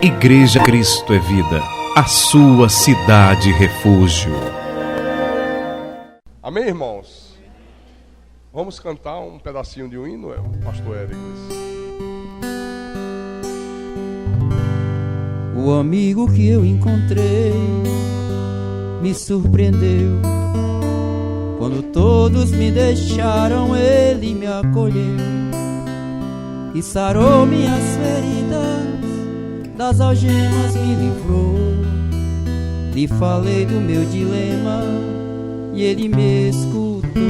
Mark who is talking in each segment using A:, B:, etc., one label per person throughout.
A: Igreja Cristo é Vida, a sua cidade refúgio.
B: Amém, irmãos? Vamos cantar um pedacinho de um hino, pastor Éricles.
C: O amigo que eu encontrei me surpreendeu. Quando todos me deixaram, ele me acolheu e sarou minhas feridas, das algemas me livrou. Lhe falei do meu dilema e ele me escutou.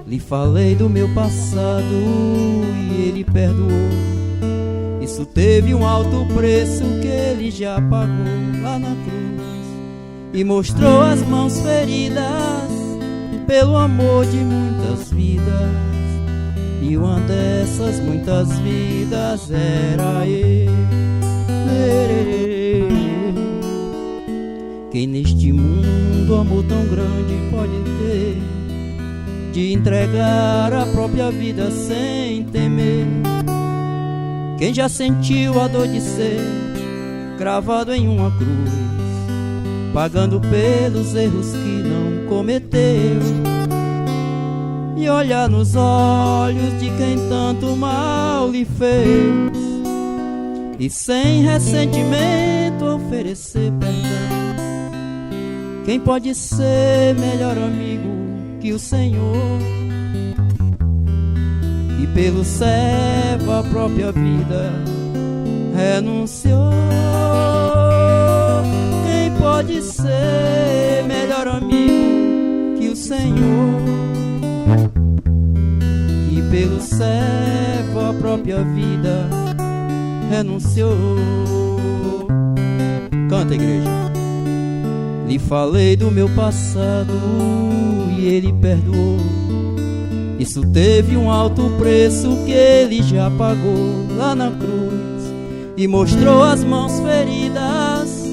C: Lhe falei do meu passado e ele perdoou. Isso teve um alto preço que ele já pagou lá na cruz, e mostrou as mãos feridas pelo amor de muitas vidas. E uma dessas muitas vidas era eu. Quem neste mundo amor tão grande pode ter, de entregar a própria vida sem temer? Quem já sentiu a dor de ser cravado em uma cruz, pagando pelos erros que não cometeu, e olhar nos olhos de quem tanto mal lhe fez, e sem ressentimento oferecer perdão? Quem pode ser melhor amigo que o Senhor, que pelo servo a própria vida renunciou? Quem pode ser melhor amigo que o Senhor, que pelo servo a própria vida renunciou? Canta, igreja. Lhe falei do meu passado e ele perdoou. Isso teve um alto preço que ele já pagou lá na cruz, e mostrou as mãos feridas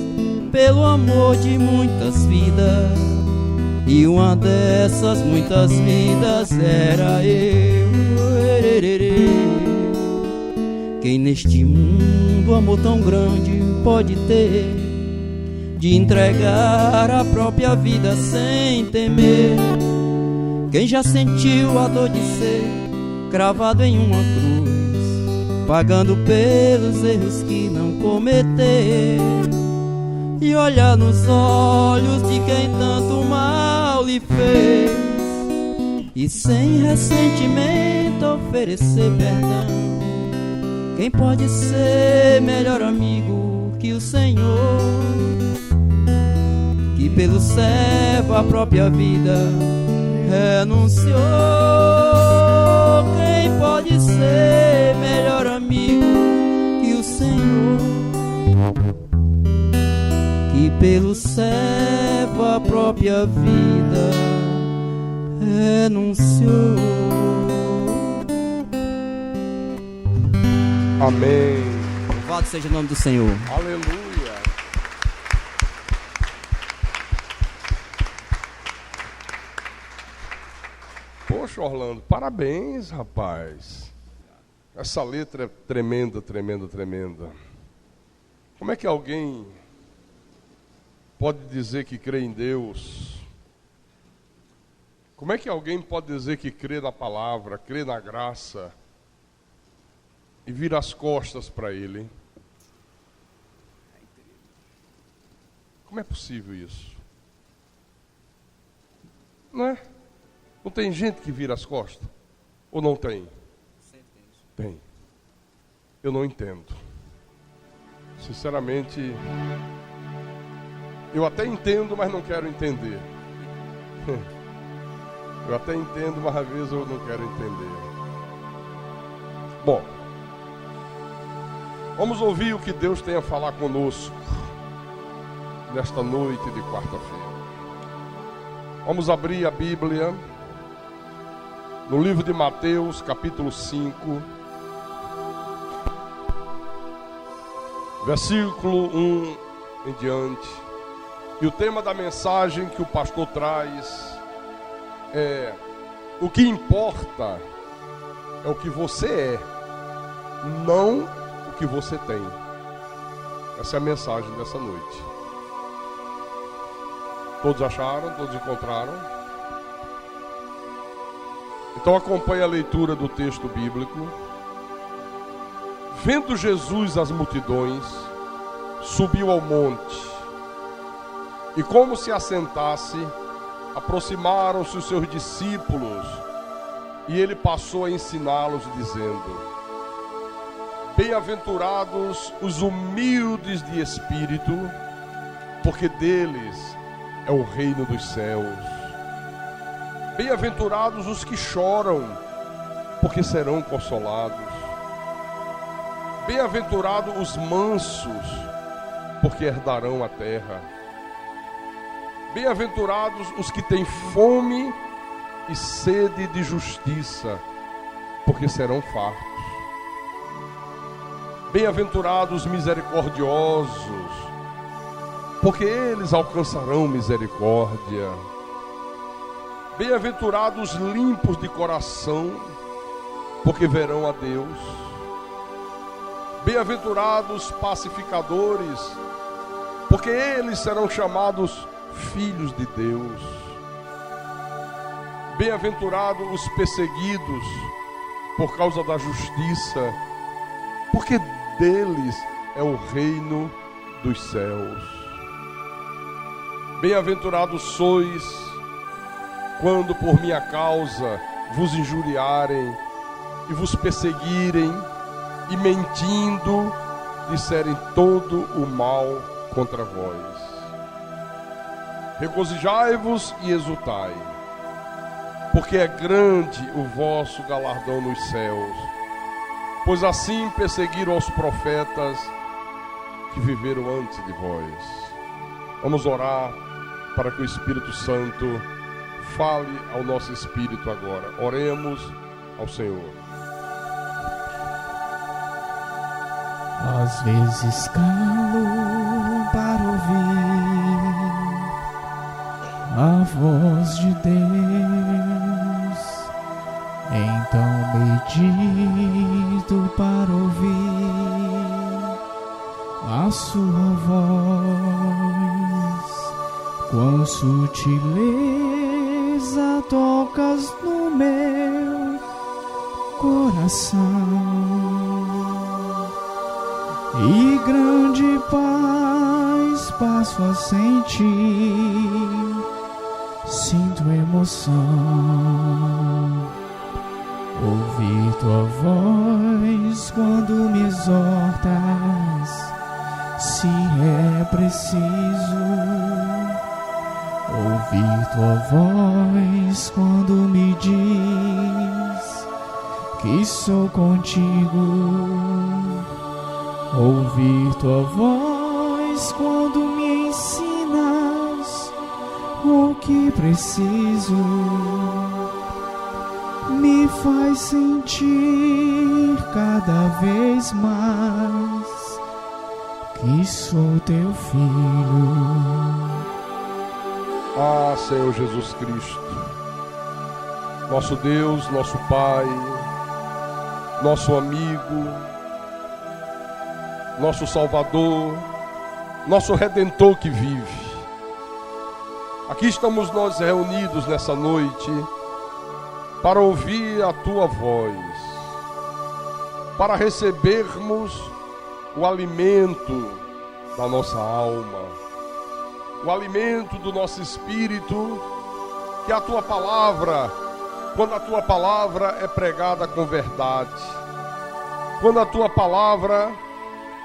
C: pelo amor de muitas vidas. E uma dessas muitas vidas era eu. Quem neste mundo amor tão grande pode ter, de entregar a própria vida sem temer? Quem já sentiu a dor de ser cravado em uma cruz, pagando pelos erros que não cometeu, e olhar nos olhos de quem tanto mal lhe fez, e sem ressentimento oferecer perdão? Quem pode ser melhor amigo que o Senhor, que pelo servo a própria vida renunciou? Quem pode ser melhor amigo que o Senhor, que pelo servo a própria vida renunciou?
B: Amém.
C: Louvado seja o nome do Senhor.
B: Aleluia. Poxa, Orlando, parabéns, rapaz. Essa letra é tremenda, tremenda, tremenda. Como é que alguém pode dizer que crê em Deus? Como é que alguém pode dizer que crê na palavra, crê na graça, e vira as costas para Ele? Como é possível isso? Não é? Não tem gente que vira as costas? Ou não tem? Tem. Eu não entendo. Sinceramente, eu até entendo, mas não quero entender. Eu até entendo, mas às vezes eu não quero entender. Bom, vamos ouvir o que Deus tem a falar conosco nesta noite de quarta-feira. Vamos abrir a Bíblia no livro de Mateus, capítulo 5, versículo 1 em diante. E o tema da mensagem que o pastor traz é: o que importa é o que você é, não o que você tem. Essa é a mensagem dessa noite. Todos acharam? Todos encontraram? Então acompanhe a leitura do texto bíblico. Vendo Jesus as multidões, subiu ao monte, e como se assentasse, aproximaram-se os seus discípulos, e ele passou a ensiná-los, dizendo: Bem-aventurados os humildes de espírito, porque deles é o reino dos céus. Bem-aventurados os que choram, porque serão consolados. Bem-aventurados os mansos, porque herdarão a terra. Bem-aventurados os que têm fome e sede de justiça, porque serão fartos. Bem-aventurados os misericordiosos, porque eles alcançarão misericórdia. Bem-aventurados os limpos de coração, porque verão a Deus. Bem-aventurados os pacificadores, porque eles serão chamados filhos de Deus. Bem-aventurados os perseguidos por causa da justiça, porque deles é o reino dos céus. Bem-aventurados sois quando por minha causa vos injuriarem e vos perseguirem e mentindo disserem todo o mal contra vós. Regozijai-vos e exultai, porque é grande o vosso galardão nos céus, pois assim perseguiram os profetas que viveram antes de vós. Vamos orar para que o Espírito Santo fale ao nosso espírito agora. Oremos ao Senhor.
C: Às vezes calo para ouvir a voz de Deus, então medito para ouvir a sua voz. Quão sutileza tocas no meu coração, e grande paz passo a sentir, sinto emoção, ouvir tua voz quando me exortas, se é preciso, ouvir tua voz quando me diz que sou contigo. Ouvir tua voz quando me ensinas o que preciso, me faz sentir cada vez mais que sou teu filho.
B: Ah, Senhor Jesus Cristo, nosso Deus, nosso Pai, nosso amigo, nosso Salvador, nosso Redentor que vive. Aqui estamos nós reunidos nessa noite para ouvir a Tua voz, para recebermos o alimento da nossa alma, o alimento do nosso espírito, que é a Tua palavra. Quando a Tua palavra é pregada com verdade, quando a Tua palavra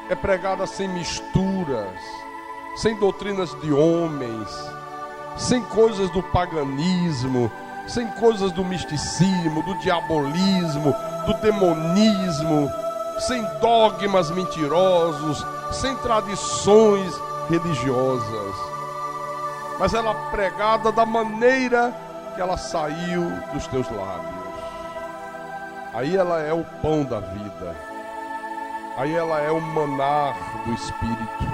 B: é pregada sem misturas, sem doutrinas de homens, sem coisas do paganismo, sem coisas do misticismo, do diabolismo, do demonismo, sem dogmas mentirosos, sem tradições religiosas, mas ela é pregada da maneira que ela saiu dos teus lábios. Aí ela é o pão da vida. Aí ela é o maná do Espírito.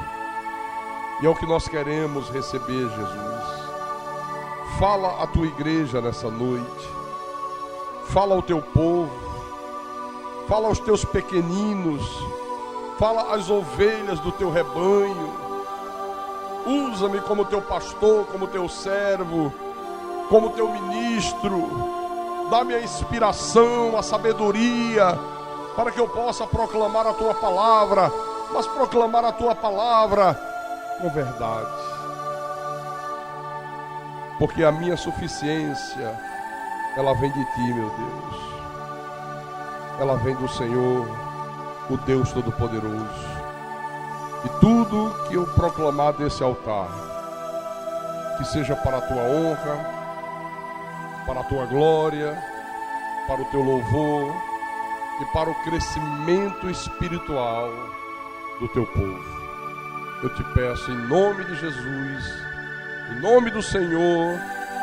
B: E é o que nós queremos receber, Jesus. Fala à tua igreja nessa noite. Fala ao teu povo. Fala aos teus pequeninos Fala às ovelhas do teu rebanho. Usa-me como teu pastor, como teu servo, como teu ministro. Dá-me a inspiração, a sabedoria, para que eu possa proclamar a tua palavra, mas proclamar a tua palavra com verdade. Porque a minha suficiência, ela vem de ti, meu Deus. Ela vem do Senhor, o Deus Todo-Poderoso. E tudo que eu proclamar desse altar, que seja para a tua honra, para a tua glória, para o teu louvor e para o crescimento espiritual do teu povo. Eu te peço em nome de Jesus, em nome do Senhor,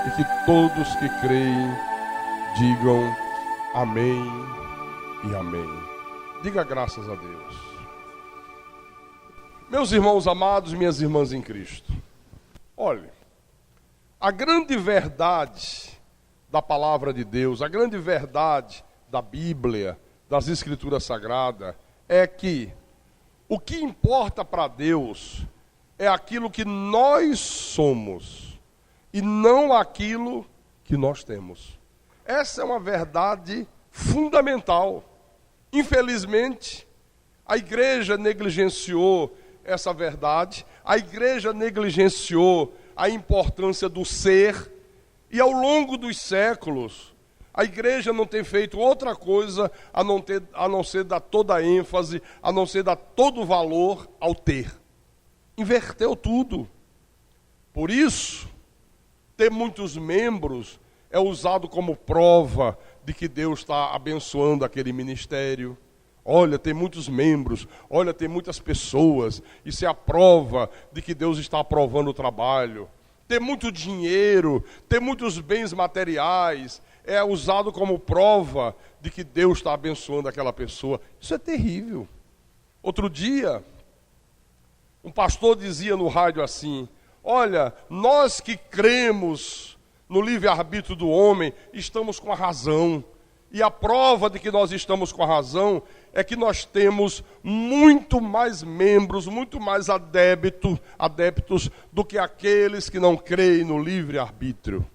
B: e que todos que creem digam amém e amém. Diga graças a Deus. Meus irmãos amados, minhas irmãs em Cristo, olhe, a grande verdade da palavra de Deus, a grande verdade da Bíblia, das Escrituras Sagradas, é que o que importa para Deus é aquilo que nós somos e não aquilo que nós temos. Essa é uma verdade fundamental. Infelizmente, a igreja negligenciou essa verdade, a igreja negligenciou a importância do ser, e ao longo dos séculos, a igreja não tem feito outra coisa a não ser dar toda a ênfase, a não ser dar todo o valor ao ter. Inverteu tudo. Por isso, ter muitos membros é usado como prova de que Deus está abençoando aquele ministério. Olha, tem muitos membros, olha, tem muitas pessoas. Isso é a prova de que Deus está aprovando o trabalho. Ter muito dinheiro, ter muitos bens materiais, é usado como prova de que Deus está abençoando aquela pessoa. Isso é terrível. Outro dia, um pastor dizia no rádio assim: olha, nós que cremos no livre-arbítrio do homem, estamos com a razão. E a prova de que nós estamos com a razão é que nós temos muito mais membros, muito mais adeptos do que aqueles que não creem no livre-arbítrio.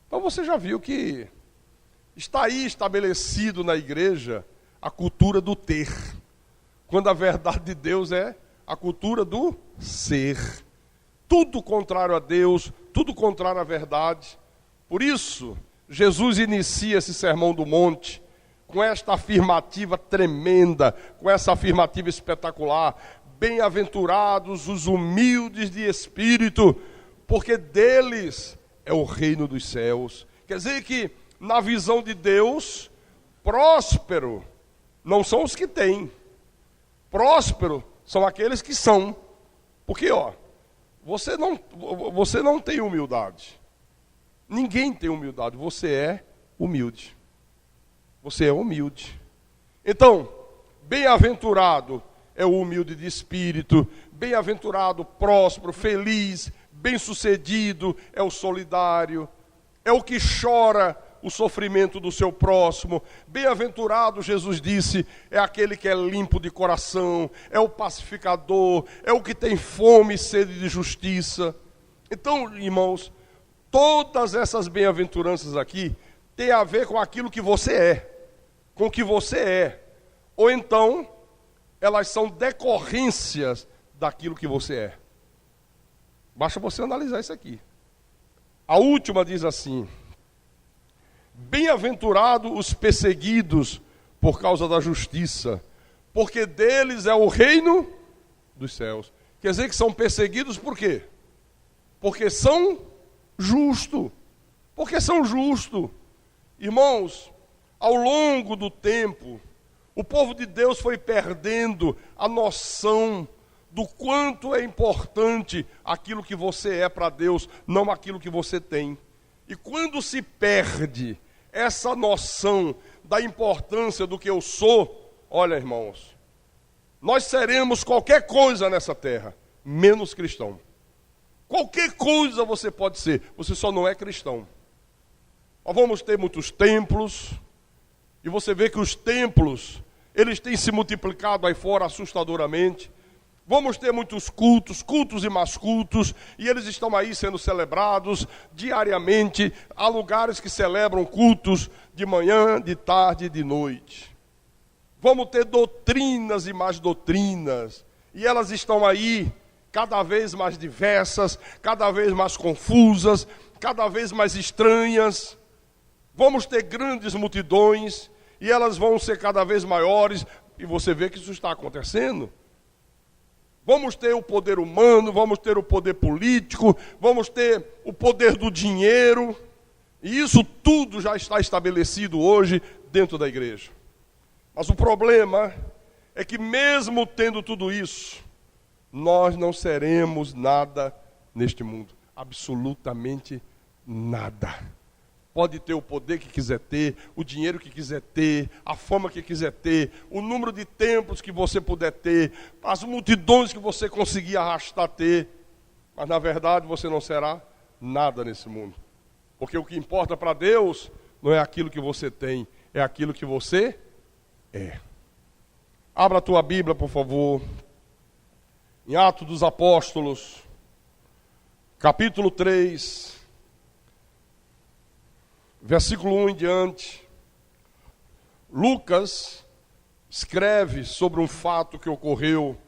B: Então você já viu que está aí estabelecido na igreja a cultura do ter, quando a verdade de Deus é a cultura do ser. Tudo contrário a Deus, tudo contrário à verdade. Por isso, Jesus inicia esse sermão do monte com esta afirmativa tremenda, com essa afirmativa espetacular: bem-aventurados os humildes de espírito, porque deles é o reino dos céus. Quer dizer que, na visão de Deus, próspero não são os que têm, próspero são aqueles que são. Porque, você não tem humildade. Ninguém tem humildade, você é humilde. Você é humilde. Então, bem-aventurado é o humilde de espírito, bem-aventurado, próspero, feliz, bem-sucedido é o solidário, é o que chora o sofrimento do seu próximo. Bem-aventurado, Jesus disse, é aquele que é limpo de coração, é o pacificador, é o que tem fome e sede de justiça. Então, irmãos, todas essas bem-aventuranças aqui têm a ver com aquilo que você é, com o que você é. Ou então, elas são decorrências daquilo que você é. Basta você analisar isso aqui. A última diz assim: bem-aventurados os perseguidos por causa da justiça, porque deles é o reino dos céus. Quer dizer que são perseguidos por quê? Porque são justos. Porque são justos. Irmãos, ao longo do tempo, o povo de Deus foi perdendo a noção do quanto é importante aquilo que você é para Deus, não aquilo que você tem. E quando se perde essa noção da importância do que eu sou, olha, irmãos, nós seremos qualquer coisa nessa terra, menos cristão. Qualquer coisa você pode ser, você só não é cristão. Nós vamos ter muitos templos, e você vê que os templos eles têm se multiplicado aí fora assustadoramente. Vamos ter muitos cultos, cultos e mais cultos, e eles estão aí sendo celebrados diariamente. Há lugares que celebram cultos de manhã, de tarde e de noite. Vamos ter doutrinas e mais doutrinas, e elas estão aí cada vez mais diversas, cada vez mais confusas, cada vez mais estranhas. Vamos ter grandes multidões, e elas vão ser cada vez maiores, e você vê que isso está acontecendo. Vamos ter o poder humano, vamos ter o poder político, vamos ter o poder do dinheiro. E isso tudo já está estabelecido hoje dentro da igreja. Mas o problema é que mesmo tendo tudo isso, nós não seremos nada neste mundo. Absolutamente nada. Pode ter o poder que quiser ter, o dinheiro que quiser ter, a fama que quiser ter, o número de templos que você puder ter, as multidões que você conseguir arrastar ter, mas na verdade você não será nada nesse mundo. Porque o que importa para Deus não é aquilo que você tem, é aquilo que você é. Abra a tua Bíblia, por favor, em Atos dos Apóstolos, capítulo 3, versículo 1 em diante. Lucas escreve sobre um fato que ocorreu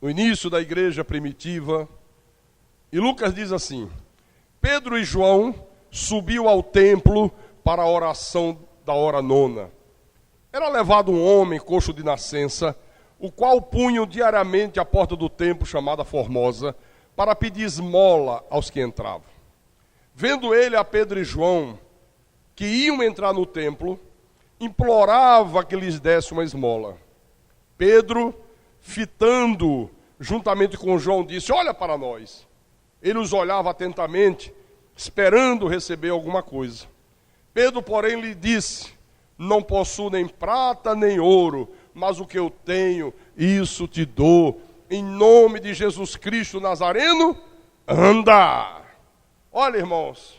B: no início da igreja primitiva. E Lucas diz assim: Pedro e João subiu ao templo para a oração da hora nona. Era levado um homem coxo de nascença, o qual punham diariamente à porta do templo chamada Formosa, para pedir esmola aos que entravam. Vendo ele a Pedro e João, que iam entrar no templo, implorava que lhes desse uma esmola. Pedro, fitando juntamente com João, disse: olha para nós. Ele os olhava atentamente, esperando receber alguma coisa. Pedro, porém, lhe disse: não possuo nem prata nem ouro, mas o que eu tenho, isso te dou. Em nome de Jesus Cristo Nazareno, anda! Olha, irmãos,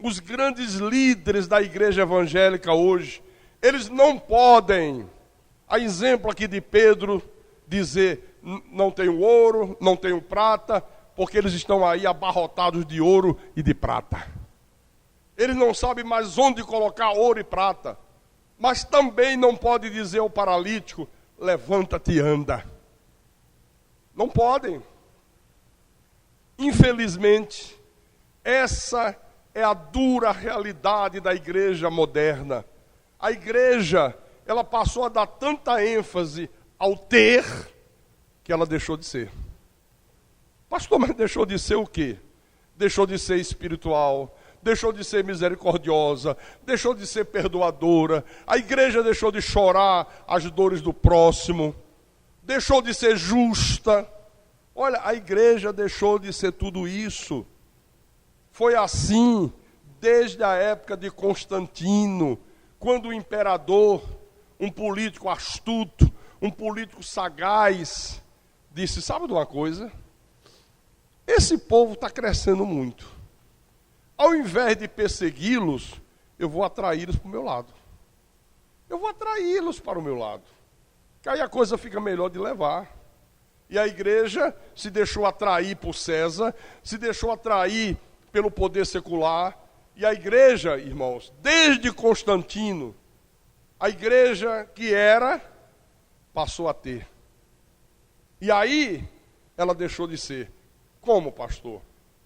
B: os grandes líderes da igreja evangélica hoje, eles não podem, a exemplo aqui de Pedro, dizer: não tenho ouro, não tenho prata, porque eles estão aí abarrotados de ouro e de prata. Eles não sabem mais onde colocar ouro e prata. Mas também não pode dizer ao paralítico: levanta-te e anda. Não podem. Infelizmente, essa é a dura realidade da igreja moderna. A igreja, ela passou a dar tanta ênfase ao ter, que ela deixou de ser. Pastor, mas deixou de ser o quê? Deixou de ser espiritual, deixou de ser misericordiosa, deixou de ser perdoadora. A igreja deixou de chorar as dores do próximo, deixou de ser justa. Olha, a igreja deixou de ser tudo isso. Foi assim desde a época de Constantino, quando o imperador, um político astuto, um político sagaz, disse: sabe de uma coisa? Esse povo está crescendo muito. Ao invés de persegui-los, eu vou atraí-los para o meu lado. Eu vou atraí-los para o meu lado. Que aí a coisa fica melhor de levar. E a igreja se deixou atrair por César, se deixou atrair pelo poder secular. E a igreja, irmãos, desde Constantino, a igreja que era, passou a ter. E aí, ela deixou de ser. Como, pastor?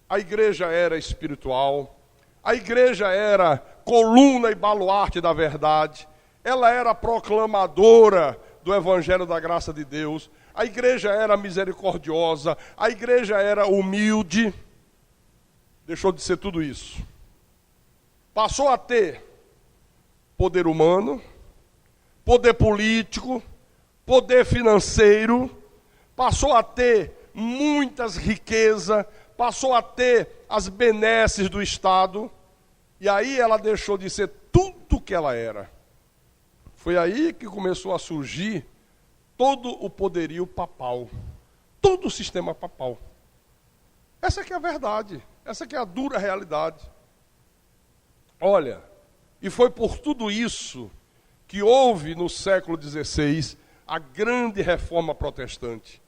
B: A igreja era espiritual, a igreja era coluna e baluarte da verdade, ela era proclamadora do evangelho da graça de Deus, a igreja era misericordiosa, a igreja era humilde. Deixou de ser tudo isso. Passou a ter poder humano, poder político, poder financeiro, passou a ter muitas riquezas, passou a ter as benesses do Estado, e aí ela deixou de ser tudo que ela era. Foi aí que começou a surgir todo o poderio papal, todo o sistema papal. Essa que é a verdade, essa que é a dura realidade. Olha, e foi por tudo isso que houve no século XVI a grande reforma protestante.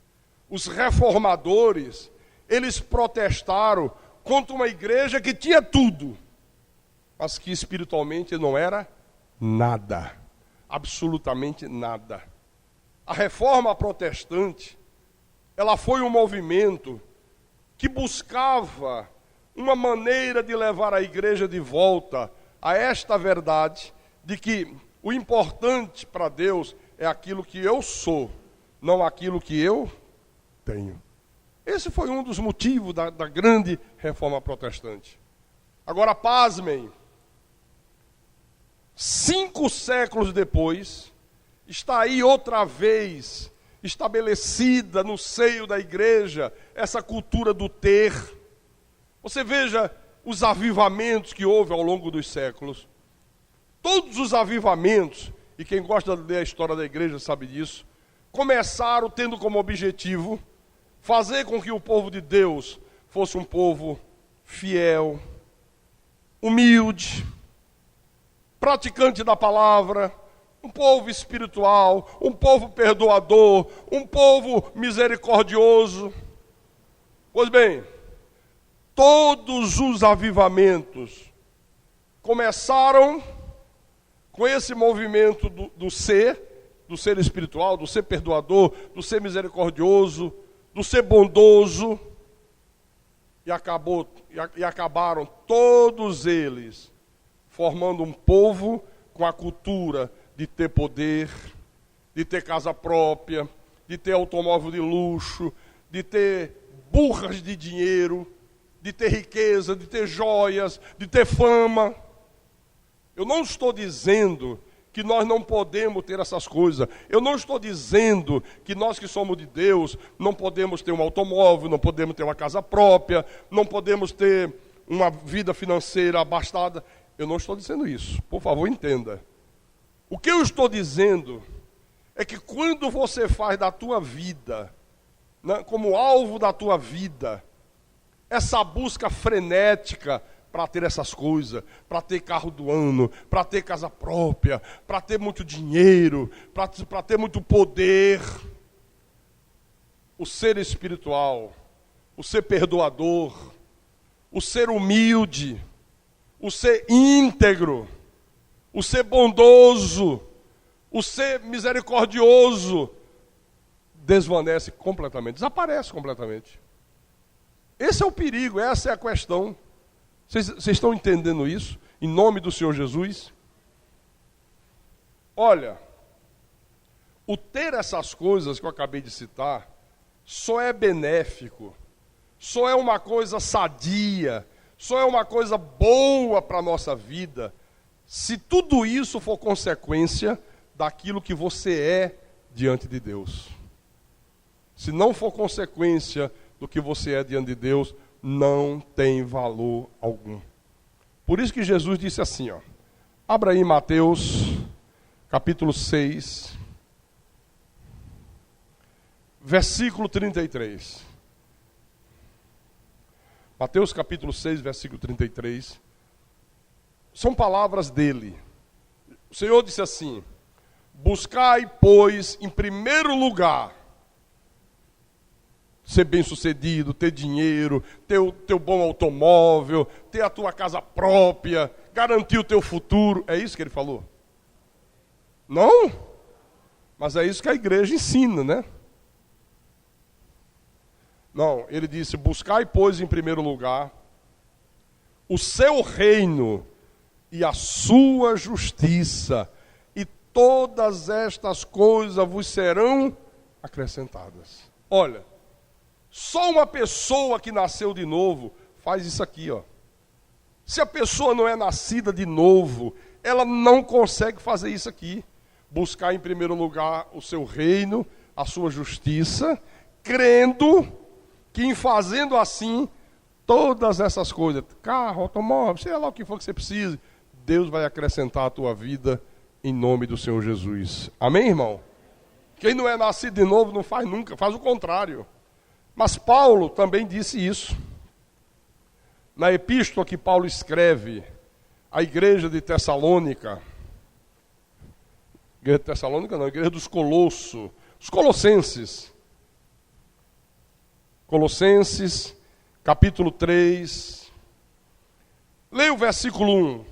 B: Os reformadores, eles protestaram contra uma igreja que tinha tudo, mas que espiritualmente não era nada, absolutamente nada. A reforma protestante, ela foi um movimento que buscava uma maneira de levar a igreja de volta a esta verdade de que o importante para Deus é aquilo que eu sou, não aquilo que eu tenho. Esse foi um dos motivos da grande reforma protestante. Agora, pasmem, 5 séculos depois, está aí outra vez estabelecida no seio da igreja essa cultura do ter. Você veja os avivamentos que houve ao longo dos séculos. Todos os avivamentos, e quem gosta de ler a história da igreja sabe disso, começaram tendo como objetivo fazer com que o povo de Deus fosse um povo fiel, humilde, praticante da palavra, um povo espiritual, um povo perdoador, um povo misericordioso. Pois bem, todos os avivamentos começaram com esse movimento do ser espiritual, do ser perdoador, do ser misericordioso, do ser bondoso, e acabaram todos eles formando um povo com a cultura de ter poder, de ter casa própria, de ter automóvel de luxo, de ter burras de dinheiro, de ter riqueza, de ter joias, de ter fama. Eu não estou dizendo que nós não podemos ter essas coisas. Eu não estou dizendo que nós que somos de Deus não podemos ter um automóvel, não podemos ter uma casa própria, não podemos ter uma vida financeira abastada. Eu não estou dizendo isso. Por favor, entenda. O que eu estou dizendo é que quando você faz da tua vida, né, como alvo da tua vida, essa busca frenética para ter essas coisas, para ter carro do ano, para ter casa própria, para ter muito dinheiro, para ter muito poder, o ser espiritual, o ser perdoador, o ser humilde, o ser íntegro, o ser bondoso, o ser misericordioso, desvanece completamente, desaparece completamente. Esse é o perigo, essa é a questão. Vocês estão entendendo isso? Em nome do Senhor Jesus? Olha, o ter essas coisas que eu acabei de citar, só é benéfico, só é uma coisa sadia, só é uma coisa boa para a nossa vida, se tudo isso for consequência daquilo que você é diante de Deus. Se não for consequência do que você é diante de Deus, não tem valor algum. Por isso que Jesus disse assim, ó, abra aí Mateus, capítulo 6, versículo 33. Mateus capítulo 6, versículo 33. São palavras dele. O Senhor disse assim: buscai, pois, em primeiro lugar, ser bem-sucedido, ter dinheiro, ter o teu bom automóvel, ter a tua casa própria, garantir o teu futuro. É isso que ele falou? Não? Mas é isso que a igreja ensina, né? Não, ele disse: buscai, pois, em primeiro lugar, o seu reino e a sua justiça, e todas estas coisas vos serão acrescentadas. Olha, só uma pessoa que nasceu de novo faz isso aqui, ó. Se a pessoa não é nascida de novo, ela não consegue fazer isso aqui. Buscar em primeiro lugar o seu reino, a sua justiça, crendo que em fazendo assim, todas essas coisas, carro, automóvel, sei lá o que for que você precise, Deus vai acrescentar a tua vida em nome do Senhor Jesus. Amém, irmão? Quem não é nascido de novo não faz nunca, faz o contrário. Mas Paulo também disse isso. Na epístola que Paulo escreve à igreja de Tessalônica, Igreja de Tessalônica não, igreja dos Colossos. Os Colossenses. Colossenses, capítulo 3. Leia o versículo 1.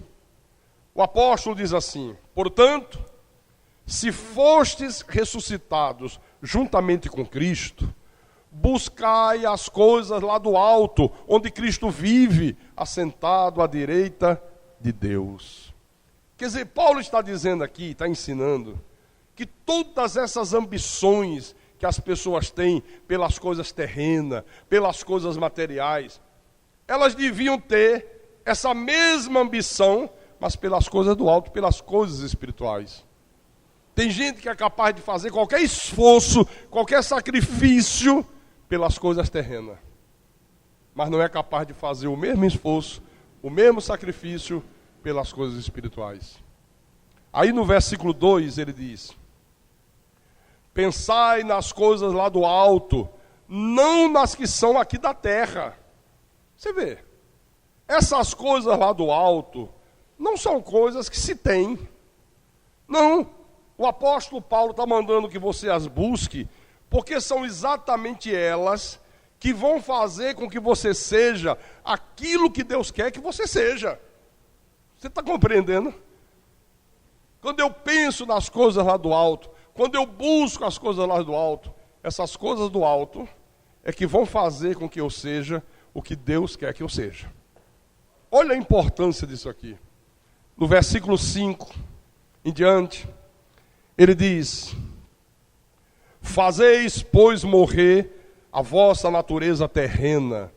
B: O apóstolo diz assim: portanto, se fostes ressuscitados juntamente com Cristo, buscai as coisas lá do alto, onde Cristo vive, assentado à direita de Deus. Quer dizer, Paulo está dizendo aqui, está ensinando, que todas essas ambições que as pessoas têm pelas coisas terrenas, pelas coisas materiais, elas deviam ter essa mesma ambição, mas pelas coisas do alto, pelas coisas espirituais. Tem gente que é capaz de fazer qualquer esforço, qualquer sacrifício pelas coisas terrenas, mas não é capaz de fazer o mesmo esforço, o mesmo sacrifício pelas coisas espirituais. Aí no versículo 2 ele diz: pensai nas coisas lá do alto, não nas que são aqui da terra. Você vê, essas coisas lá do alto não são coisas que se tem. Não, o apóstolo Paulo está mandando que você as busque, porque são exatamente elas que vão fazer com que você seja aquilo que Deus quer que você seja. Você está compreendendo? Quando eu penso nas coisas lá do alto, quando eu busco as coisas lá do alto, essas coisas do alto é que vão fazer com que eu seja o que Deus quer que eu seja. Olha a importância disso aqui. No versículo 5 em diante, ele diz: fazeis, pois, morrer a vossa natureza terrena,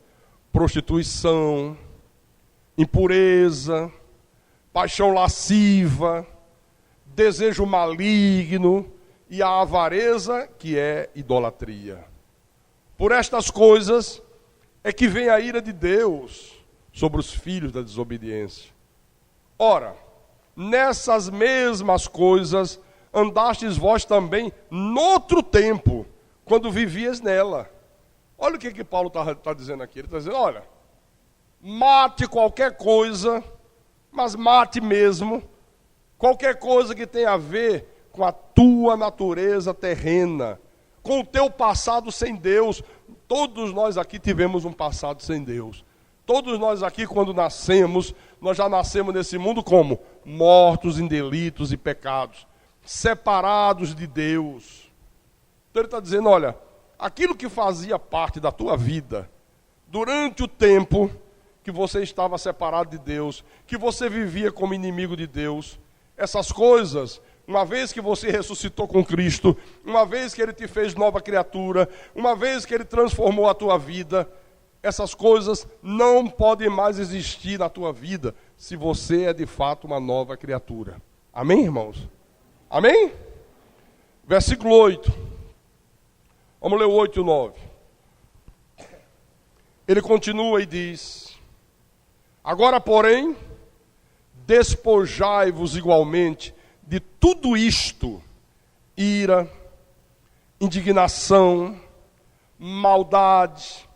B: prostituição, impureza, paixão lasciva, desejo maligno e a avareza, que é idolatria. Por estas coisas é que vem a ira de Deus sobre os filhos da desobediência. Ora, nessas mesmas coisas andastes vós também noutro tempo, quando vivias nela. Olha o que Paulo está dizendo aqui. Ele está dizendo, olha, mate qualquer coisa, mas mate mesmo, qualquer coisa que tenha a ver com a tua natureza terrena, com o teu passado sem Deus. Todos nós aqui tivemos um passado sem Deus. Todos nós aqui, quando nascemos, nós já nascemos nesse mundo como? Mortos em delitos e pecados, separados de Deus. Então ele está dizendo, olha, aquilo que fazia parte da tua vida, durante o tempo que você estava separado de Deus, que você vivia como inimigo de Deus, essas coisas, uma vez que você ressuscitou com Cristo, uma vez que Ele te fez nova criatura, uma vez que Ele transformou a tua vida, essas coisas não podem mais existir na tua vida, se você é de fato uma nova criatura. Amém, irmãos? Amém? Versículo 8. Vamos ler o 8 e o 9. Ele continua e diz: agora, porém, despojai-vos igualmente de tudo isto: ira, indignação, maldade,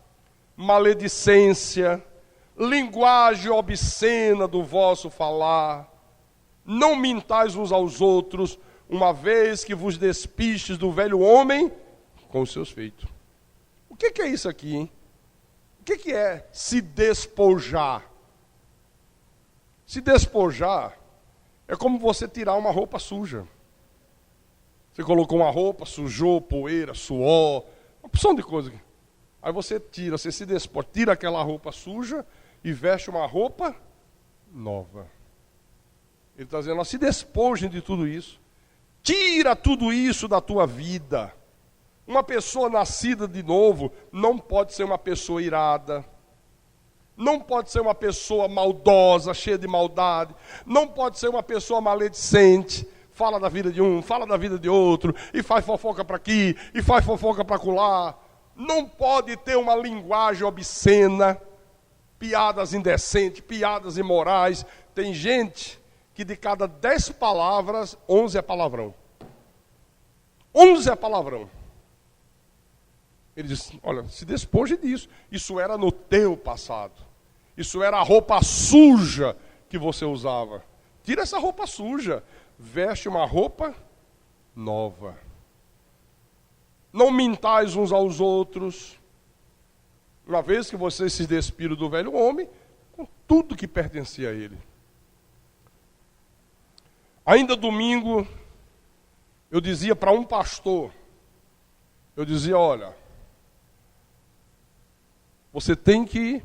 B: maledicência, linguagem obscena do vosso falar. Não mintais uns aos outros, uma vez que vos despistes do velho homem com os seus feitos. O que é isso aqui, hein? O que é se despojar? Se despojar é como você tirar uma roupa suja. Você colocou uma roupa, sujou, poeira, suor, uma porção de coisa. Aí você tira, você se despoja, tira aquela roupa suja e veste uma roupa nova. Ele está dizendo, se despojem de tudo isso. Tira tudo isso da tua vida. Uma pessoa nascida de novo não pode ser uma pessoa irada. Não pode ser uma pessoa maldosa, cheia de maldade. Não pode ser uma pessoa maledicente. Fala da vida de um, fala da vida de outro. E faz fofoca para aqui, e faz fofoca para acolá. Não pode ter uma linguagem obscena. Piadas indecentes, piadas imorais. Tem gente que de cada 10 palavras, 11 é palavrão. 11 é palavrão. Ele diz, olha, se despoje disso. Isso era no teu passado. Isso era a roupa suja que você usava. Tira essa roupa suja. Veste uma roupa nova. Não mintais uns aos outros, uma vez que vocês se despiram do velho homem, com tudo que pertencia a ele. Ainda domingo, eu dizia para um pastor, olha, você tem que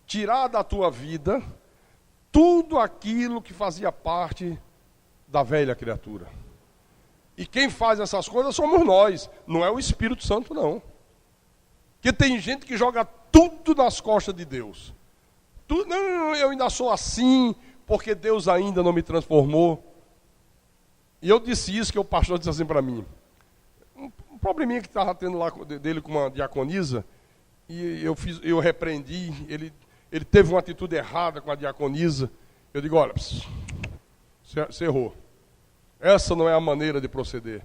B: tirar da tua vida tudo aquilo que fazia parte da velha criatura. E quem faz essas coisas somos nós, não é o Espírito Santo, não. Porque tem gente que joga tudo nas costas de Deus. Não, eu ainda sou assim, porque Deus ainda não me transformou. E eu disse isso, que o pastor disse assim para mim. Um probleminha que estava tendo lá dele com uma diaconisa, e eu repreendi, ele teve uma atitude errada com a diaconisa. Eu digo, olha, você errou. Essa não é a maneira de proceder.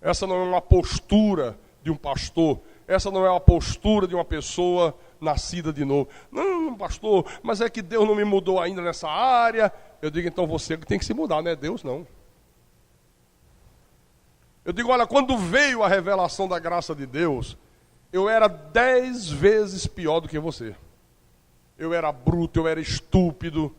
B: Essa não é uma postura de um pastor. Essa não é uma postura de uma pessoa nascida de novo. Não, pastor, mas é que Deus não me mudou ainda nessa área. Eu digo, então você tem que se mudar, não é Deus, não. Eu digo, olha, quando veio a revelação da graça de Deus, eu era 10 vezes pior do que você. Eu era bruto, eu era estúpido.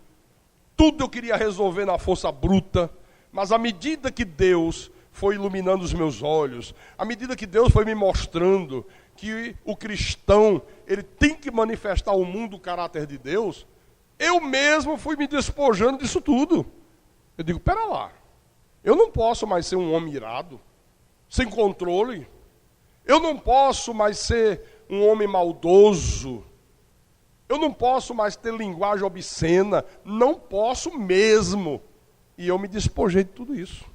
B: Tudo eu queria resolver na força bruta. Mas à medida que Deus foi iluminando os meus olhos, à medida que Deus foi me mostrando que o cristão, ele tem que manifestar ao mundo o caráter de Deus, eu mesmo fui me despojando disso tudo. Eu digo, pera lá, eu não posso mais ser um homem irado, sem controle. Eu não posso mais ser um homem maldoso. Eu não posso mais ter linguagem obscena. Não posso mesmo. E eu me despojei de tudo isso.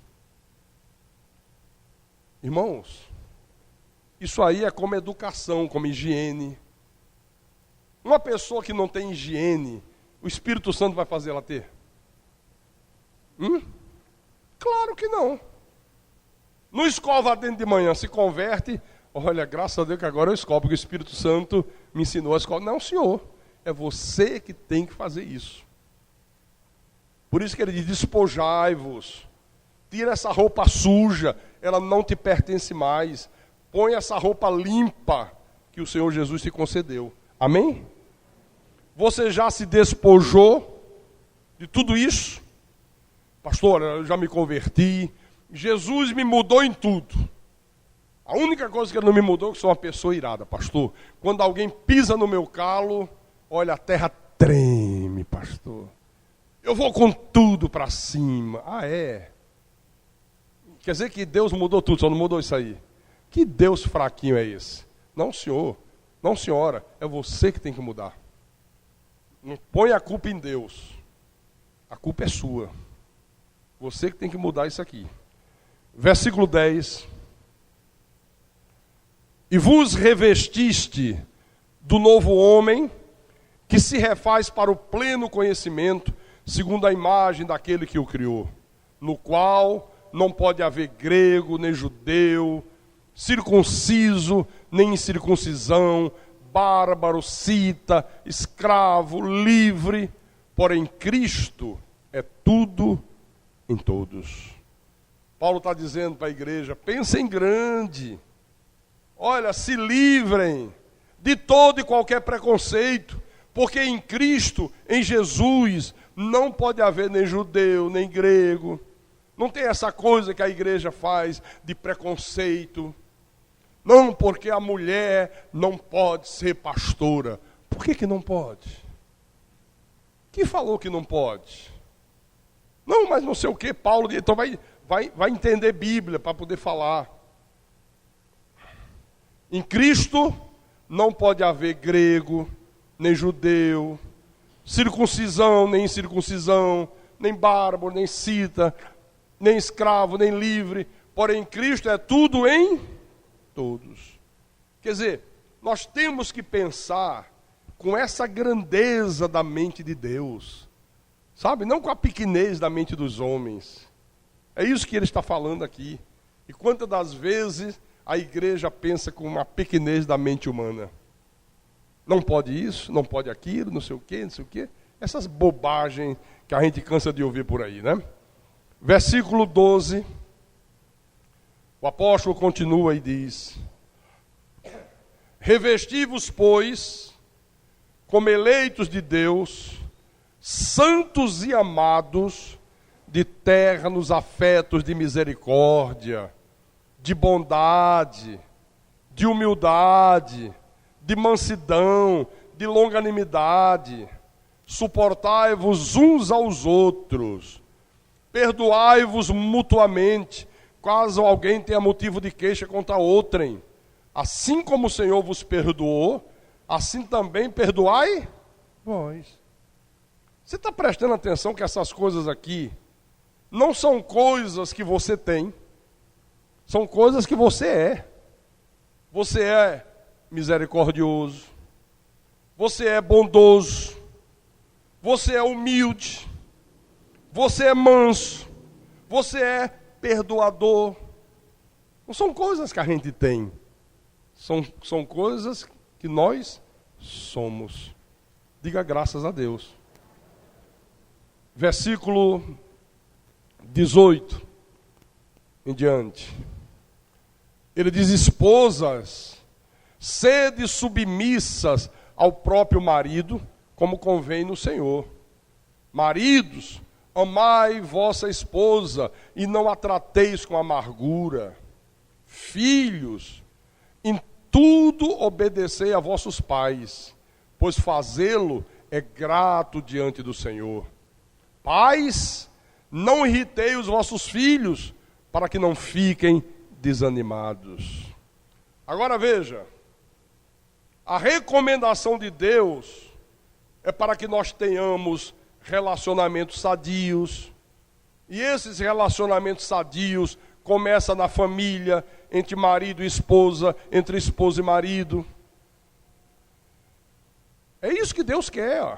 B: Irmãos, isso aí é como educação, como higiene. Uma pessoa que não tem higiene, o Espírito Santo vai fazer ela ter? Claro que não. Não escova dentro de manhã, se converte. Olha, graças a Deus que agora eu escovo, porque o Espírito Santo me ensinou a escovar. Não, senhor, é você que tem que fazer isso. Por isso que ele diz, despojai-vos. Tira essa roupa suja, ela não te pertence mais. Põe essa roupa limpa que o Senhor Jesus te concedeu. Amém? Você já se despojou de tudo isso? Pastor, eu já me converti. Jesus me mudou em tudo. A única coisa que ele não me mudou é que sou uma pessoa irada, pastor. Quando alguém pisa no meu calo, olha, a terra treme, pastor. Eu vou com tudo para cima. Ah, é? Quer dizer que Deus mudou tudo, só não mudou isso aí. Que Deus fraquinho é esse? Não, senhor. Não, senhora. É você que tem que mudar. Não põe a culpa em Deus. A culpa é sua. Você que tem que mudar isso aqui. Versículo 10. E vos revestiste do novo homem, que se refaz para o pleno conhecimento, segundo a imagem daquele que o criou, no qual não pode haver grego, nem judeu, circunciso, nem incircuncisão, bárbaro, cita, escravo, livre, porém Cristo é tudo em todos. Paulo está dizendo para a igreja, pensem grande, olha, se livrem de todo e qualquer preconceito, porque em Cristo, em Jesus, não pode haver nem judeu, nem grego. Não tem essa coisa que a igreja faz de preconceito. Não, porque a mulher não pode ser pastora. Por que não pode? Quem falou que não pode? Não, mas não sei o que, Paulo, então vai entender Bíblia para poder falar. Em Cristo não pode haver grego, nem judeu, circuncisão, nem incircuncisão, nem bárbaro, nem cita, nem escravo, nem livre. Porém, Cristo é tudo em todos. Quer dizer, nós temos que pensar com essa grandeza da mente de Deus. Sabe? Não com a pequenez da mente dos homens. É isso que ele está falando aqui. E quantas das vezes a igreja pensa com uma pequenez da mente humana? Não pode isso, não pode aquilo, não sei o quê, não sei o quê. Essas bobagens que a gente cansa de ouvir por aí, né? Versículo 12. O apóstolo continua e diz: revesti-vos, pois, como eleitos de Deus, santos e amados, de ternos afetos de misericórdia, de bondade, de humildade, de mansidão, de longanimidade. Suportai-vos uns aos outros, perdoai-vos mutuamente, caso alguém tenha motivo de queixa contra outrem. Assim como o Senhor vos perdoou, assim também perdoai vós. Você está prestando atenção que essas coisas aqui não são coisas que você tem, são coisas que você é. Você é misericordioso, você é bondoso, você é humilde, você é manso, você é perdoador. Não são coisas que a gente tem, são coisas que nós somos. Diga graças a Deus. Versículo 18 em diante. Ele diz: esposas, sede submissas ao próprio marido, como convém no Senhor. Maridos, amai vossa esposa e não a trateis com amargura. Filhos, em tudo obedecei a vossos pais, pois fazê-lo é grato diante do Senhor. Pais, não irritei os vossos filhos, para que não fiquem desanimados. Agora veja, a recomendação de Deus é para que nós tenhamos relacionamentos sadios, e esses relacionamentos sadios começam na família, entre marido e esposa, entre esposa e marido. É isso que Deus quer, ó.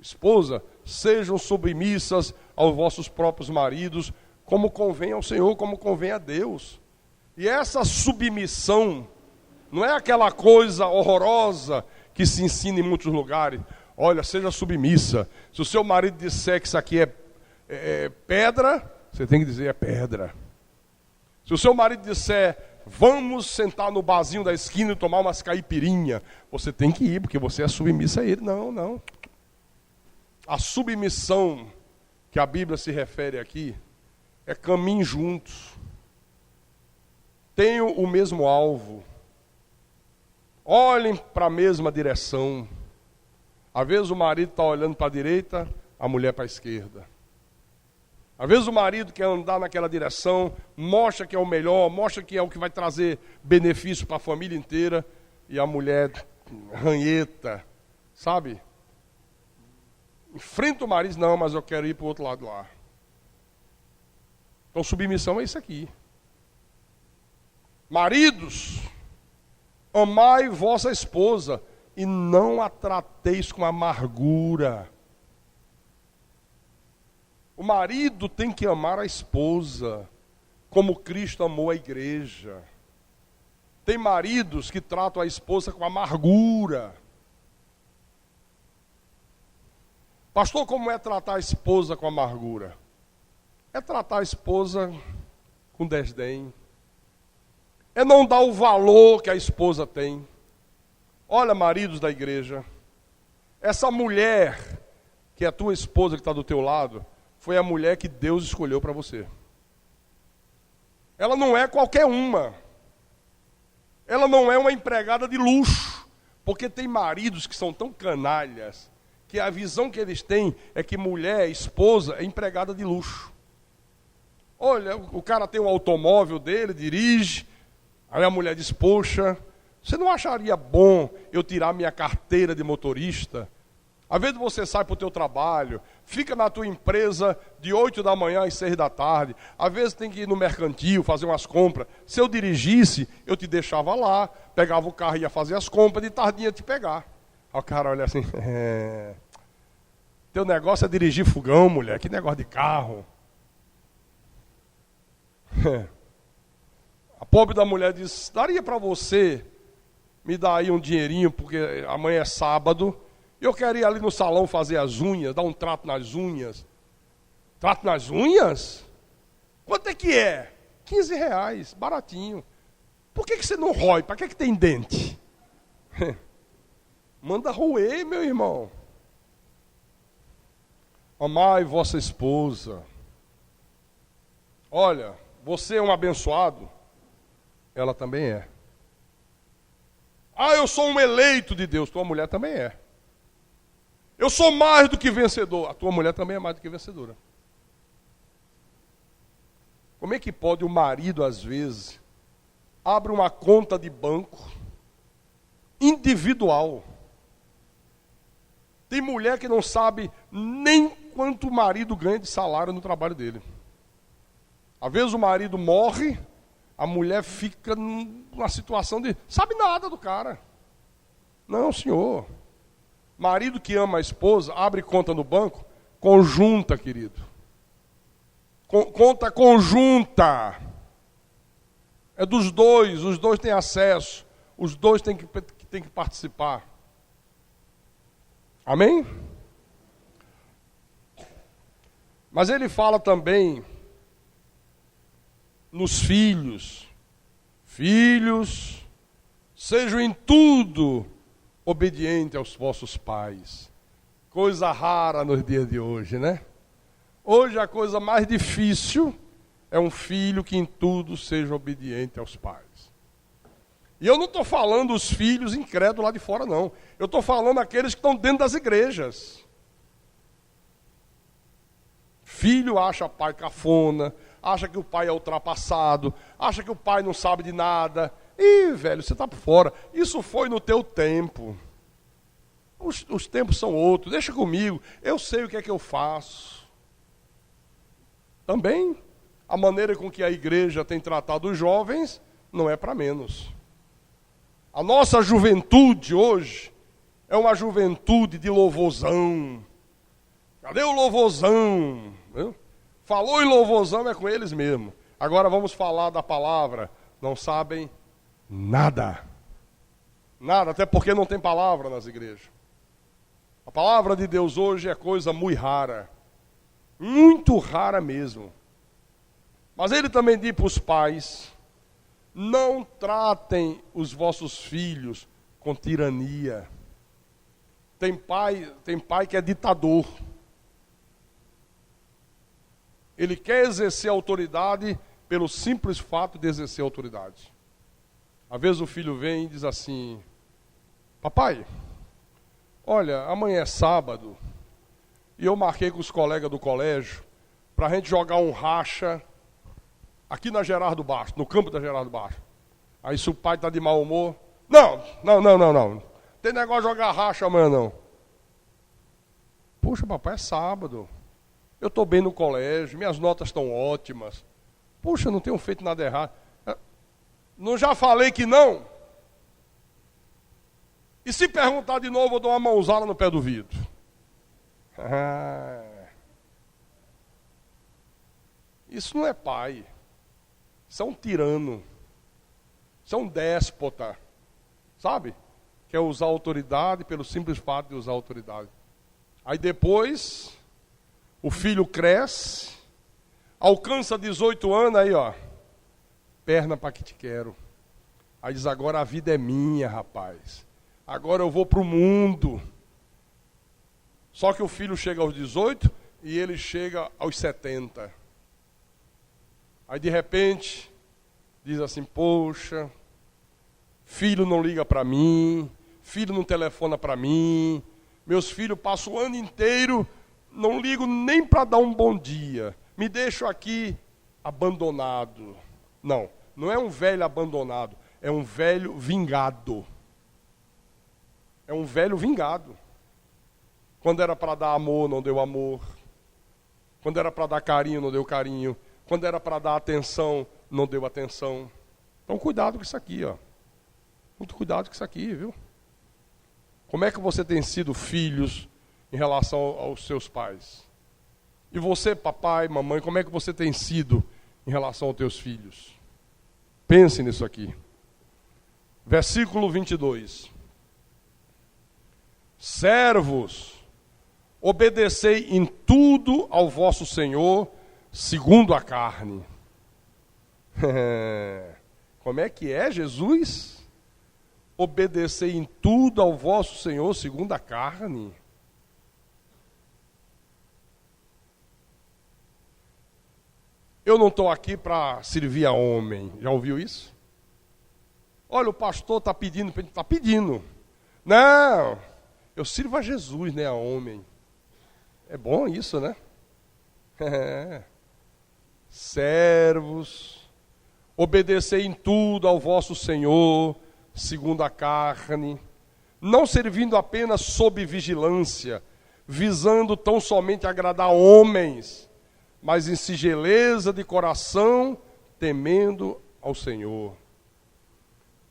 B: Esposa, sejam submissas aos vossos próprios maridos, como convém ao Senhor, como convém a Deus. E essa submissão não é aquela coisa horrorosa que se ensina em muitos lugares. Olha, seja submissa. Se o seu marido disser que isso aqui é pedra, você tem que dizer é pedra. Se o seu marido disser, vamos sentar no barzinho da esquina e tomar umas caipirinha, você tem que ir, porque você é submissa a ele. Não, não. A submissão que a Bíblia se refere aqui é caminho juntos. Tenham o mesmo alvo. Olhem para a mesma direção. Às vezes o marido está olhando para a direita, a mulher para a esquerda. Às vezes o marido quer andar naquela direção, mostra que é o melhor, mostra que é o que vai trazer benefício para a família inteira, e a mulher ranheta, sabe? Enfrenta o marido, não, mas eu quero ir para o outro lado lá. Então submissão é isso aqui. Maridos, amai vossa esposa e não a trateis com amargura. O marido tem que amar a esposa, como Cristo amou a igreja. Tem maridos que tratam a esposa com amargura. Pastor, como é tratar a esposa com amargura? É tratar a esposa com desdém. É não dar o valor que a esposa tem. Olha, maridos da igreja, essa mulher, que é a tua esposa que está do teu lado, foi a mulher que Deus escolheu para você. Ela não é qualquer uma. Ela não é uma empregada de luxo. Porque tem maridos que são tão canalhas, que a visão que eles têm é que mulher, esposa, é empregada de luxo. Olha, o cara tem um automóvel dele, dirige, aí a mulher diz, poxa, você não acharia bom eu tirar minha carteira de motorista? Às vezes você sai para o teu trabalho, fica na tua empresa de 8 da manhã às 6 da tarde, às vezes tem que ir no mercantil, fazer umas compras. Se eu dirigisse, eu te deixava lá, pegava o carro e ia fazer as compras, de tardinha te pegar. Aí o cara olha assim, teu negócio é dirigir fogão, mulher, que negócio de carro. A pobre da mulher diz, daria para você me dar aí um dinheirinho, porque amanhã é sábado, eu quero ir ali no salão fazer as unhas, dar um trato nas unhas. Trato nas unhas? Quanto é que é? R$15, baratinho. Por que você não rói? Para que tem dente? Manda roer, meu irmão. Amai vossa esposa. Olha, você é um abençoado, ela também é. Ah, eu sou um eleito de Deus, tua mulher também é. Eu sou mais do que vencedor, a tua mulher também é mais do que vencedora. Como é que pode o marido, às vezes, abre uma conta de banco individual? Tem mulher que não sabe nem quanto o marido ganha de salário no trabalho dele. Às vezes o marido morre, a mulher fica numa situação de... sabe nada do cara. Não, senhor. Marido que ama a esposa, abre conta no banco, conjunta, querido. Conta conjunta. É dos dois, os dois têm acesso, os dois têm que participar. Amém? Mas ele fala também nos filhos. Filhos, sejam em tudo obedientes aos vossos pais. Coisa rara nos dias de hoje, né? Hoje a coisa mais difícil é um filho que em tudo seja obediente aos pais. E eu não estou falando os filhos incrédulos lá de fora, não. Eu estou falando aqueles que estão dentro das igrejas. Filho acha pai cafona, acha que o pai é ultrapassado, acha que o pai não sabe de nada. Ih, velho, você está por fora. Isso foi no teu tempo. Os tempos são outros. Deixa comigo. Eu sei o que é que eu faço. Também, a maneira com que a igreja tem tratado os jovens não é para menos. A nossa juventude hoje é uma juventude de louvorzão. Cadê o louvorzão? Falou em louvorzão é com eles mesmo. Agora vamos falar da palavra. Não sabem nada. Nada, até porque não tem palavra nas igrejas. A palavra de Deus hoje é coisa muito rara. Muito rara mesmo. Mas ele também diz para os pais: não tratem os vossos filhos com tirania. Tem pai que é ditador. Ele quer exercer autoridade pelo simples fato de exercer autoridade. Às vezes o filho vem e diz assim: papai, olha, amanhã é sábado e eu marquei com os colegas do colégio para a gente jogar um racha aqui na Gerardo Baixo, no campo da Gerardo Baixo. Aí se o pai está de mau humor: não. Tem negócio de jogar racha amanhã não. Poxa, papai, é sábado. Eu estou bem no colégio, minhas notas estão ótimas. Puxa, não tenho feito nada errado. Não já falei que não? E se perguntar de novo, eu dou uma mãozada no pé do vidro. Isso não é pai. Isso é um tirano. Isso é um déspota. Sabe? Quer usar autoridade pelo simples fato de usar autoridade. Aí depois, o filho cresce, alcança 18 anos, aí ó, perna para que te quero. Aí diz: agora a vida é minha, rapaz. Agora eu vou para o mundo. Só que o filho chega aos 18 e ele chega aos 70. Aí de repente, diz assim: poxa, filho não liga para mim, filho não telefona para mim, meus filhos passam o ano inteiro, não ligo nem para dar um bom dia, me deixo aqui abandonado. Não é um velho abandonado, é um velho vingado. É um velho vingado. Quando era para dar amor, não deu amor. Quando era para dar carinho, não deu carinho. Quando era para dar atenção, não deu atenção. Então cuidado com isso aqui, ó. Muito cuidado com isso aqui, viu? Como é que você tem sido filhos em relação aos seus pais? E você, papai, mamãe, como é que você tem sido em relação aos teus filhos? Pense nisso aqui. Versículo 22. Servos, obedecei em tudo ao vosso Senhor, segundo a carne. Como é que é, Jesus? Obedecei em tudo ao vosso Senhor segundo a carne. Eu não estou aqui para servir a homem. Já ouviu isso? Olha, o pastor está pedindo, está pedindo. Não, eu sirvo a Jesus, né, a homem. É bom isso, né? Servos, obedecei em tudo ao vosso Senhor, segundo a carne, não servindo apenas sob vigilância, visando tão somente agradar homens, mas em singeleza de coração, temendo ao Senhor.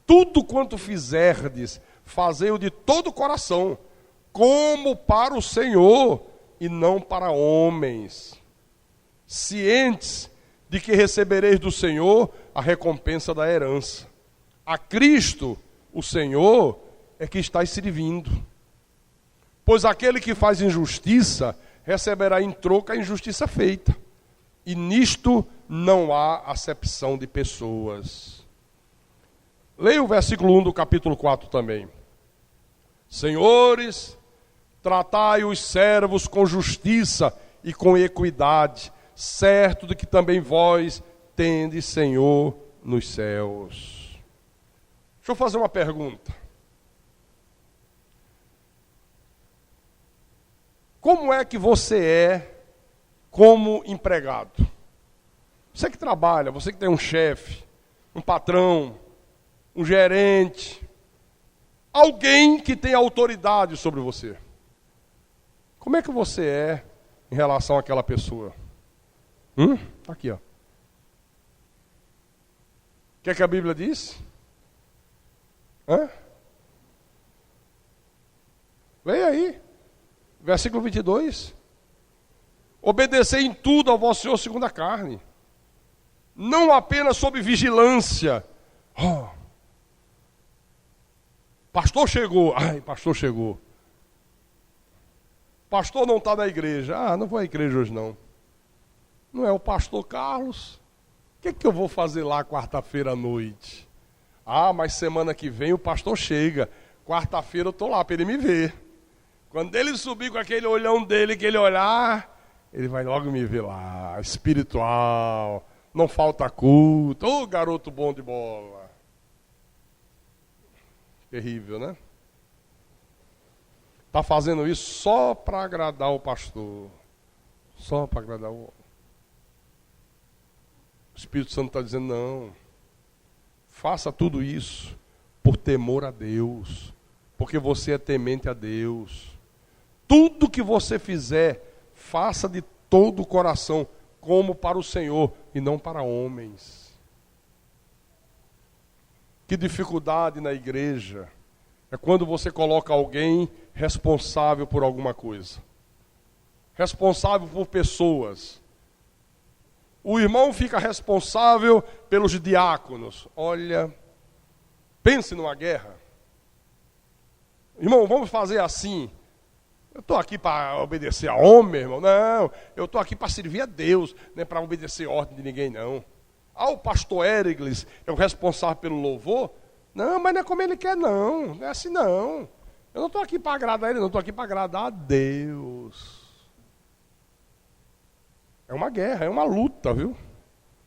B: Tudo quanto fizerdes, fazei-o de todo o coração, como para o Senhor e não para homens, cientes de que recebereis do Senhor a recompensa da herança. A Cristo, o Senhor, é que estáis servindo. Pois aquele que faz injustiça, receberá em troca a injustiça feita. E nisto não há acepção de pessoas. Leia o versículo 1 do capítulo 4 também. Senhores, tratai os servos com justiça e com equidade, certo de que também vós tendes Senhor nos céus. Deixa eu fazer uma pergunta. Como é que você é como empregado? Você que trabalha, você que tem um chefe, um patrão, um gerente, alguém que tem autoridade sobre você. Como é que você é em relação àquela pessoa? Tá aqui, ó. O que é que a Bíblia diz? Leia aí. Versículo 22. Obedecei em tudo ao vosso Senhor segundo a carne. Não apenas sob vigilância. Pastor chegou. Pastor chegou. Pastor não está na igreja. Não vou à igreja hoje não. Não é o pastor Carlos? O que eu vou fazer lá quarta-feira à noite? Mas semana que vem o pastor chega. Quarta-feira eu estou lá para ele me ver. Quando ele subir com aquele olhão dele, aquele olhar, ele vai logo me ver lá, espiritual, não falta culto. Ô, garoto bom de bola. Terrível, né? Está fazendo isso só para agradar o pastor. Só para agradar o... O Espírito Santo está dizendo, não. Faça tudo isso por temor a Deus. Porque você é temente a Deus. Tudo que você fizer, faça de todo o coração, como para o Senhor e não para homens. Que dificuldade na igreja é quando você coloca alguém responsável por alguma coisa. Responsável por pessoas. O irmão fica responsável pelos diáconos. Olha, pense numa guerra. Irmão, vamos fazer assim. Eu estou aqui para obedecer a homem, irmão. Não, eu estou aqui para servir a Deus, não é para obedecer a ordem de ninguém, não. O pastor Érigles é o responsável pelo louvor. Não, mas não é como ele quer, não. Não é assim, não. Eu não estou aqui para agradar ele, não. Estou aqui para agradar a Deus. É uma guerra, é uma luta, viu?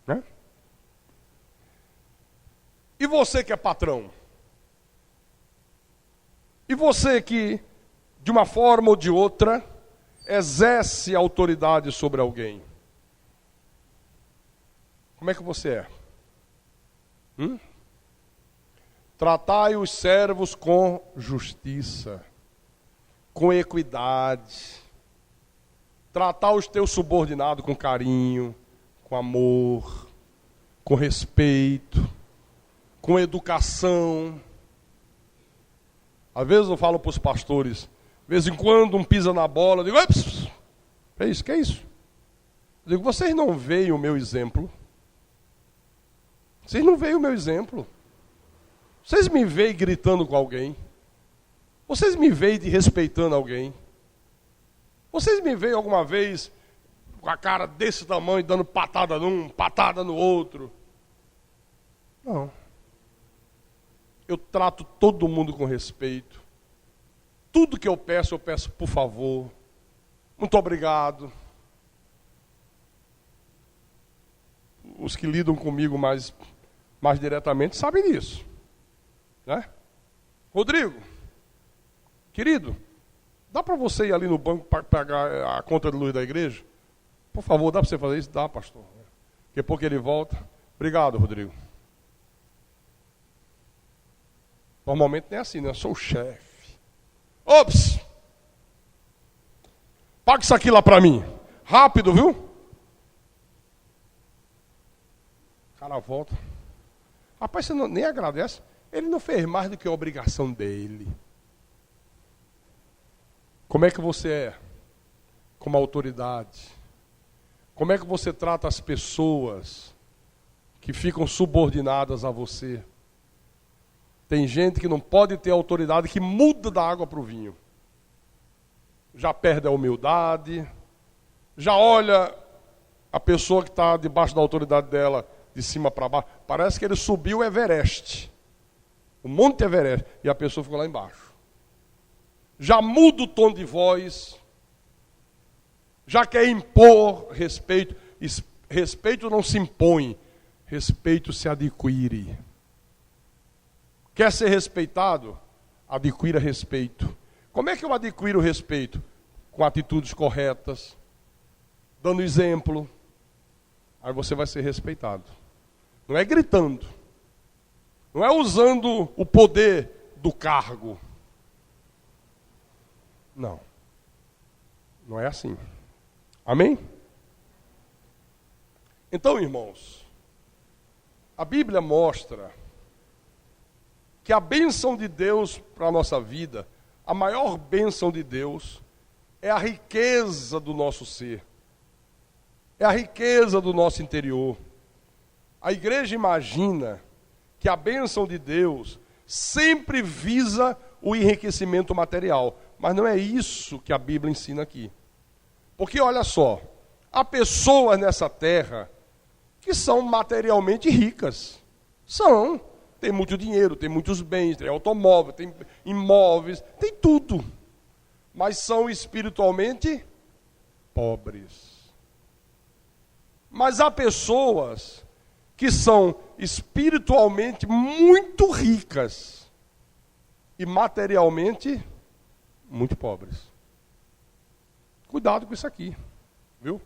B: Né? E você que é patrão? E você que, de uma forma ou de outra, exerce autoridade sobre alguém? Como é que você é? Tratai os servos com justiça, com equidade. Tratar os teus subordinados com carinho, com amor, com respeito, com educação. Às vezes eu falo para os pastores, de vez em quando um pisa na bola, eu digo, é isso, que é isso? Eu digo, vocês não veem o meu exemplo? Vocês não veem o meu exemplo? Vocês me veem gritando com alguém? Vocês me veem desrespeitando alguém? Vocês me veem alguma vez com a cara desse tamanho, dando patada num, patada no outro? Não. Eu trato todo mundo com respeito. Tudo que eu peço por favor. Muito obrigado. Os que lidam comigo mais diretamente sabem disso. Né? Rodrigo, querido, dá para você ir ali no banco para pagar a conta de luz da igreja? Por favor, dá para você fazer isso? Dá, pastor. Daqui a pouco ele volta. Obrigado, Rodrigo. Normalmente não é assim, né? Eu sou o chefe. Ops! Paga isso aqui lá para mim. Rápido, viu? O cara volta. Rapaz, você nem agradece. Ele não fez mais do que a obrigação dele. Como é que você é como autoridade? Como é que você trata as pessoas que ficam subordinadas a você? Tem gente que não pode ter autoridade, que muda da água para o vinho. Já perde a humildade, já olha a pessoa que está debaixo da autoridade dela de cima para baixo. Parece que ele subiu o Everest, o Monte Everest, e a pessoa ficou lá embaixo. Já muda o tom de voz, já quer impor respeito. Respeito não se impõe, respeito se adquire. Quer ser respeitado? Adquira respeito. Como é que eu adquiro respeito? Com atitudes corretas, dando exemplo. Aí você vai ser respeitado. Não é gritando. Não é usando o poder do cargo. Não. Não é assim. Amém? Então, irmãos, a Bíblia mostra que a bênção de Deus para a nossa vida, a maior bênção de Deus, é a riqueza do nosso ser. É a riqueza do nosso interior. A igreja imagina que a bênção de Deus sempre visa o enriquecimento material. Mas não é isso que a Bíblia ensina aqui. Porque olha só, há pessoas nessa terra que são materialmente ricas. São. Tem muito dinheiro, tem muitos bens, tem automóvel, tem imóveis, tem tudo. Mas são espiritualmente pobres. Mas há pessoas que são espiritualmente muito ricas e materialmente muito pobres. Cuidado com isso aqui, viu?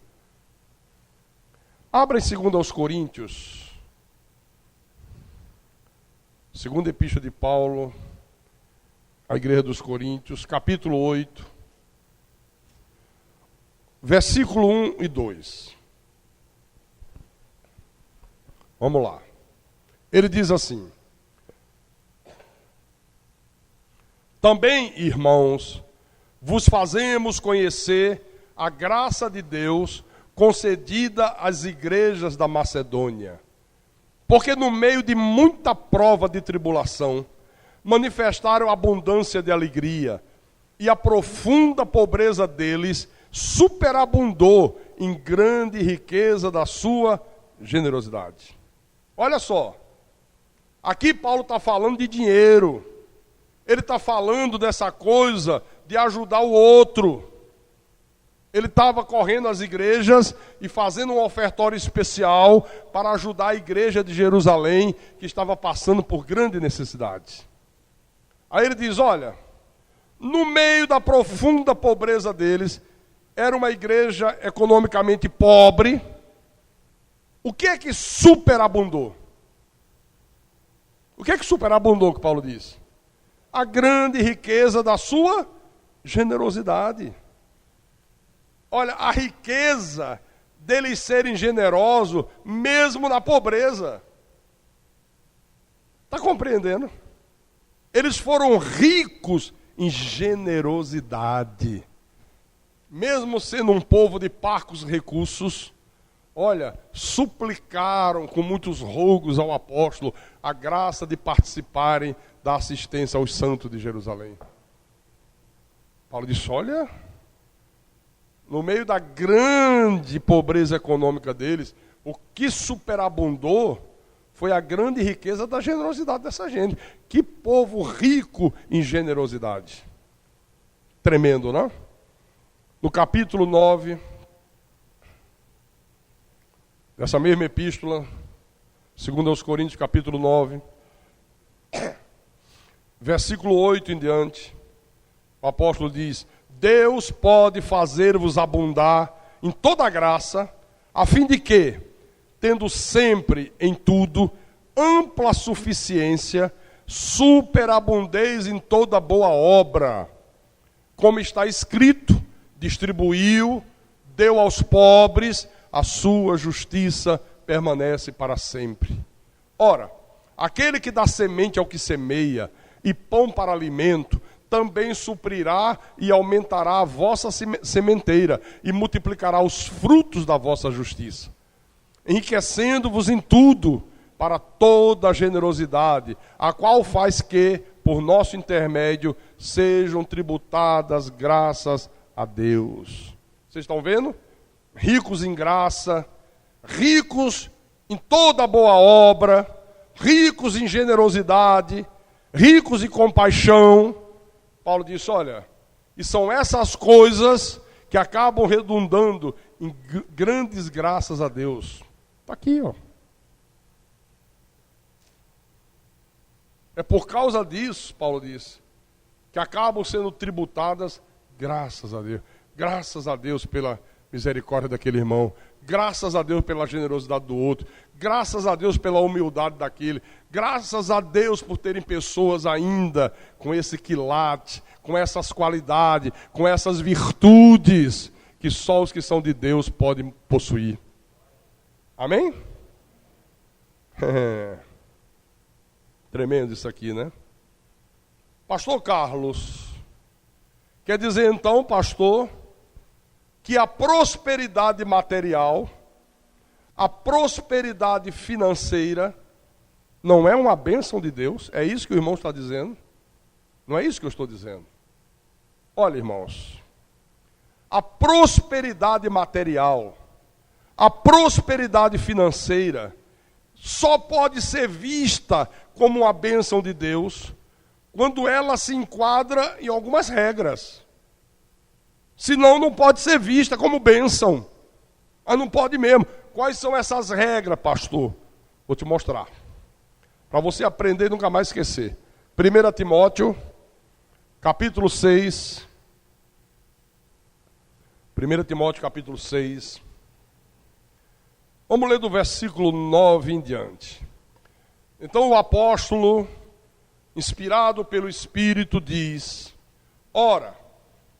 B: Abra em 2 Coríntios. Segunda Epístola de Paulo, à Igreja dos Coríntios, capítulo 8, versículo 1 e 2. Vamos lá. Ele diz assim: também, irmãos, vos fazemos conhecer a graça de Deus concedida às igrejas da Macedônia. Porque no meio de muita prova de tribulação, manifestaram abundância de alegria, e a profunda pobreza deles superabundou em grande riqueza da sua generosidade. Olha só, aqui Paulo está falando de dinheiro, ele está falando dessa coisa de ajudar o outro. Ele estava correndo às igrejas e fazendo um ofertório especial para ajudar a igreja de Jerusalém, que estava passando por grande necessidade. Aí ele diz, olha, no meio da profunda pobreza deles, era uma igreja economicamente pobre. O que é que superabundou? O que é que superabundou, que Paulo diz? A grande riqueza da sua generosidade. Olha, a riqueza deles serem generosos, mesmo na pobreza. Está compreendendo? Eles foram ricos em generosidade. Mesmo sendo um povo de parcos recursos, olha, suplicaram com muitos rogos ao apóstolo a graça de participarem da assistência aos santos de Jerusalém. Paulo disse, olha, no meio da grande pobreza econômica deles, o que superabundou foi a grande riqueza da generosidade dessa gente. Que povo rico em generosidade. Tremendo, não? No capítulo 9, dessa mesma epístola, 2 aos Coríntios, capítulo 9, versículo 8 em diante, o apóstolo diz: Deus pode fazer-vos abundar em toda graça, a fim de que, tendo sempre em tudo ampla suficiência, superabundeis em toda boa obra. Como está escrito, distribuiu, deu aos pobres, a sua justiça permanece para sempre. Ora, aquele que dá semente ao que semeia e pão para alimento, também suprirá e aumentará a vossa sementeira e multiplicará os frutos da vossa justiça, enriquecendo-vos em tudo para toda a generosidade, a qual faz que, por nosso intermédio, sejam tributadas graças a Deus. Vocês estão vendo? Ricos em graça, ricos em toda boa obra, ricos em generosidade, ricos em compaixão. Paulo disse, olha, e são essas coisas que acabam redundando em grandes graças a Deus. Está aqui, ó. É por causa disso, Paulo disse, que acabam sendo tributadas graças a Deus. Graças a Deus pela misericórdia daquele irmão. Graças a Deus pela generosidade do outro. Graças a Deus pela humildade daquele. Graças a Deus por terem pessoas ainda com esse quilate, com essas qualidades, com essas virtudes que só os que são de Deus podem possuir. Amém? Tremendo isso aqui, né? Pastor Carlos, quer dizer então, pastor, que a prosperidade material, a prosperidade financeira, não é uma bênção de Deus? É isso que o irmão está dizendo? Não é isso que eu estou dizendo. Olha, irmãos, a prosperidade material, a prosperidade financeira, só pode ser vista como uma bênção de Deus quando ela se enquadra em algumas regras. Senão não pode ser vista como bênção. Mas não pode mesmo. Quais são essas regras, pastor? Vou te mostrar. Para você aprender e nunca mais esquecer. 1 Timóteo, capítulo 6. 1 Timóteo, capítulo 6. Vamos ler do versículo 9 em diante. Então o apóstolo, inspirado pelo Espírito, diz: ora,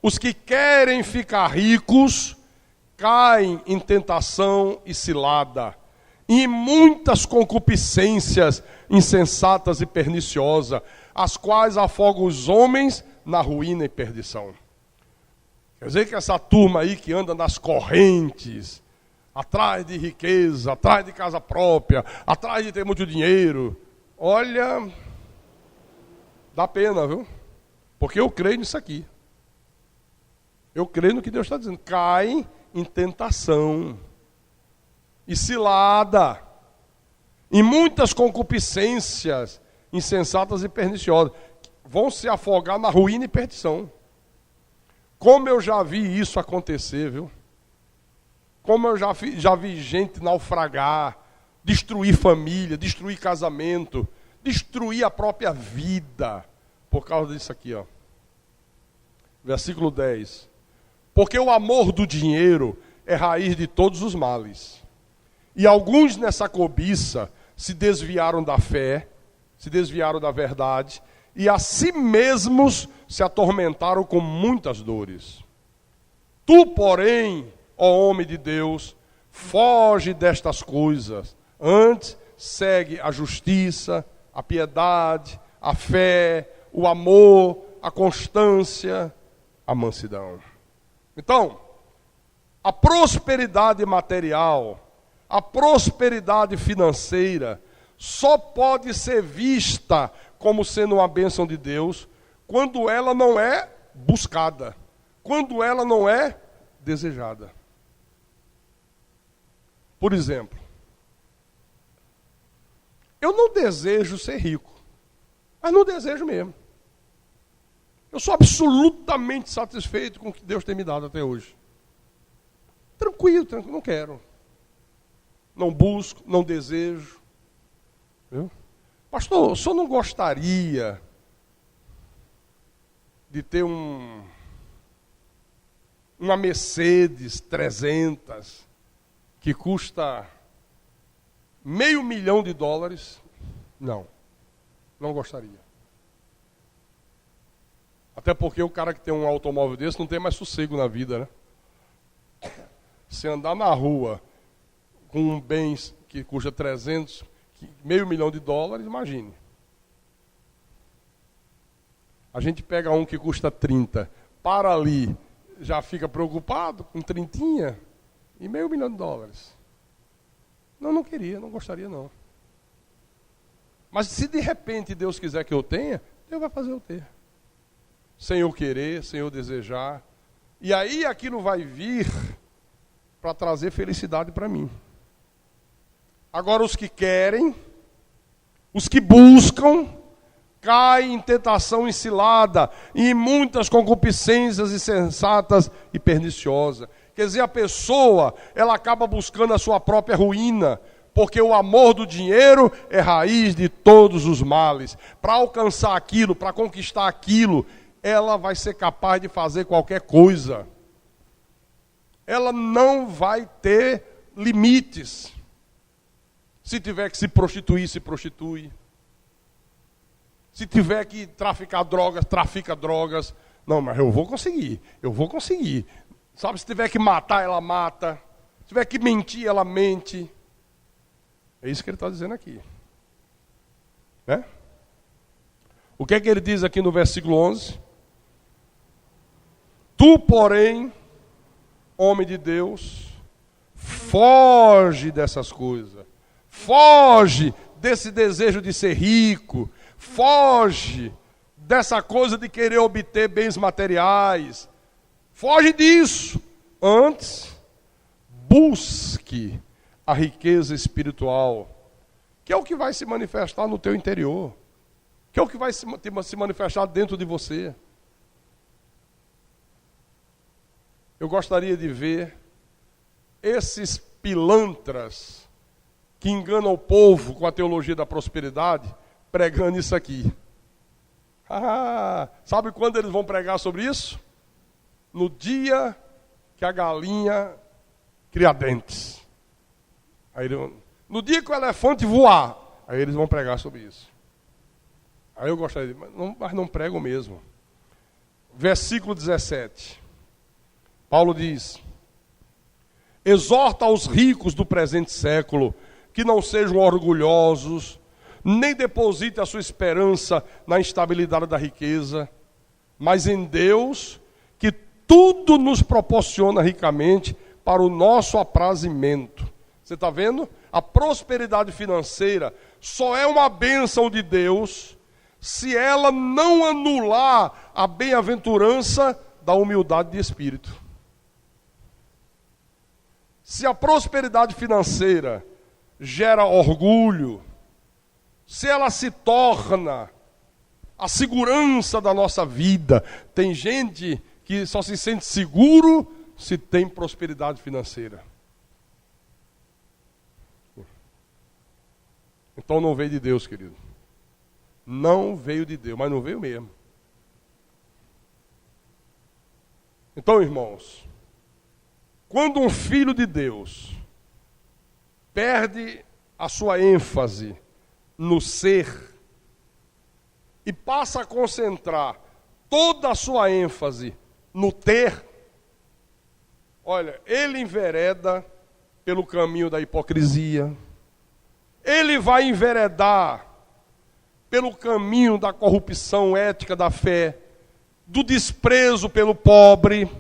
B: os que querem ficar ricos caem em tentação e cilada, e em muitas concupiscências insensatas e perniciosas, as quais afogam os homens na ruína e perdição. Quer dizer que essa turma aí que anda nas correntes, atrás de riqueza, atrás de casa própria, atrás de ter muito dinheiro, olha, dá pena, viu? Porque eu creio nisso aqui. Eu creio no que Deus está dizendo. Caem em tentação e cilada, em muitas concupiscências insensatas e perniciosas, vão se afogar na ruína e perdição. Como eu já vi isso acontecer, viu? Como eu já vi gente naufragar, destruir família, destruir casamento, destruir a própria vida, por causa disso aqui, ó. Versículo 10. Porque o amor do dinheiro é raiz de todos os males. E alguns nessa cobiça se desviaram da fé, se desviaram da verdade, e a si mesmos se atormentaram com muitas dores. Tu, porém, ó homem de Deus, foge destas coisas. Antes, segue a justiça, a piedade, a fé, o amor, a constância, a mansidão. Então, a prosperidade material, a prosperidade financeira, só pode ser vista como sendo uma bênção de Deus quando ela não é buscada, quando ela não é desejada. Por exemplo, Eu não desejo ser rico, mas não desejo mesmo. Eu sou absolutamente satisfeito com o que Deus tem me dado até hoje. Tranquilo, não quero. Não busco, não desejo. Viu? Pastor, o senhor não gostaria de ter uma Mercedes 300 que custa $500 mil? Não, não gostaria. Até porque o cara que tem um automóvel desse não tem mais sossego na vida, né? Se andar na rua com um bem que custa $500 mil, imagine. A gente pega um que custa 30, para ali, já fica preocupado com 30 e $500 mil. Não queria, não gostaria não. Mas se de repente Deus quiser que eu tenha, Deus vai fazer eu ter. Sem eu querer, sem eu desejar. E aí aquilo vai vir para trazer felicidade para mim. Agora os que querem, os que buscam, caem em tentação e cilada, e em muitas concupiscências insensatas e perniciosas. Quer dizer, a pessoa, ela acaba buscando a sua própria ruína, porque o amor do dinheiro é raiz de todos os males. Para alcançar aquilo, para conquistar aquilo, ela vai ser capaz de fazer qualquer coisa. Ela não vai ter limites. Se tiver que se prostituir, se prostitui. Se tiver que traficar drogas, trafica drogas. Não, mas eu vou conseguir. Sabe, se tiver que matar, ela mata. Se tiver que mentir, ela mente. É isso que ele está dizendo aqui. Né? O que é que ele diz aqui no versículo 11? Tu, porém, homem de Deus, foge dessas coisas. Foge desse desejo de ser rico. Foge dessa coisa de querer obter bens materiais. Foge disso. Antes, busque a riqueza espiritual, que é o que vai se manifestar no teu interior, que é o que vai se manifestar dentro de você. Eu gostaria de ver esses pilantras que enganam o povo com a teologia da prosperidade, pregando isso aqui. Sabe quando eles vão pregar sobre isso? No dia que a galinha cria dentes. No dia que o elefante voar, aí eles vão pregar sobre isso. Aí eu gostaria de mas não pregam mesmo. Versículo 17. Paulo diz: exorta aos ricos do presente século que não sejam orgulhosos, nem deposite a sua esperança na instabilidade da riqueza, mas em Deus, que tudo nos proporciona ricamente para o nosso aprazimento. Você está vendo? A prosperidade financeira só é uma bênção de Deus se ela não anular a bem-aventurança da humildade de espírito. Se a prosperidade financeira gera orgulho, se ela se torna a segurança da nossa vida, tem gente que só se sente seguro se tem prosperidade financeira. Então não veio de Deus, querido. Não veio de Deus, mas não veio mesmo. Então, irmãos, quando um filho de Deus perde a sua ênfase no ser e passa a concentrar toda a sua ênfase no ter, olha, ele envereda pelo caminho da hipocrisia, ele vai enveredar pelo caminho da corrupção ética da fé, do desprezo pelo pobre,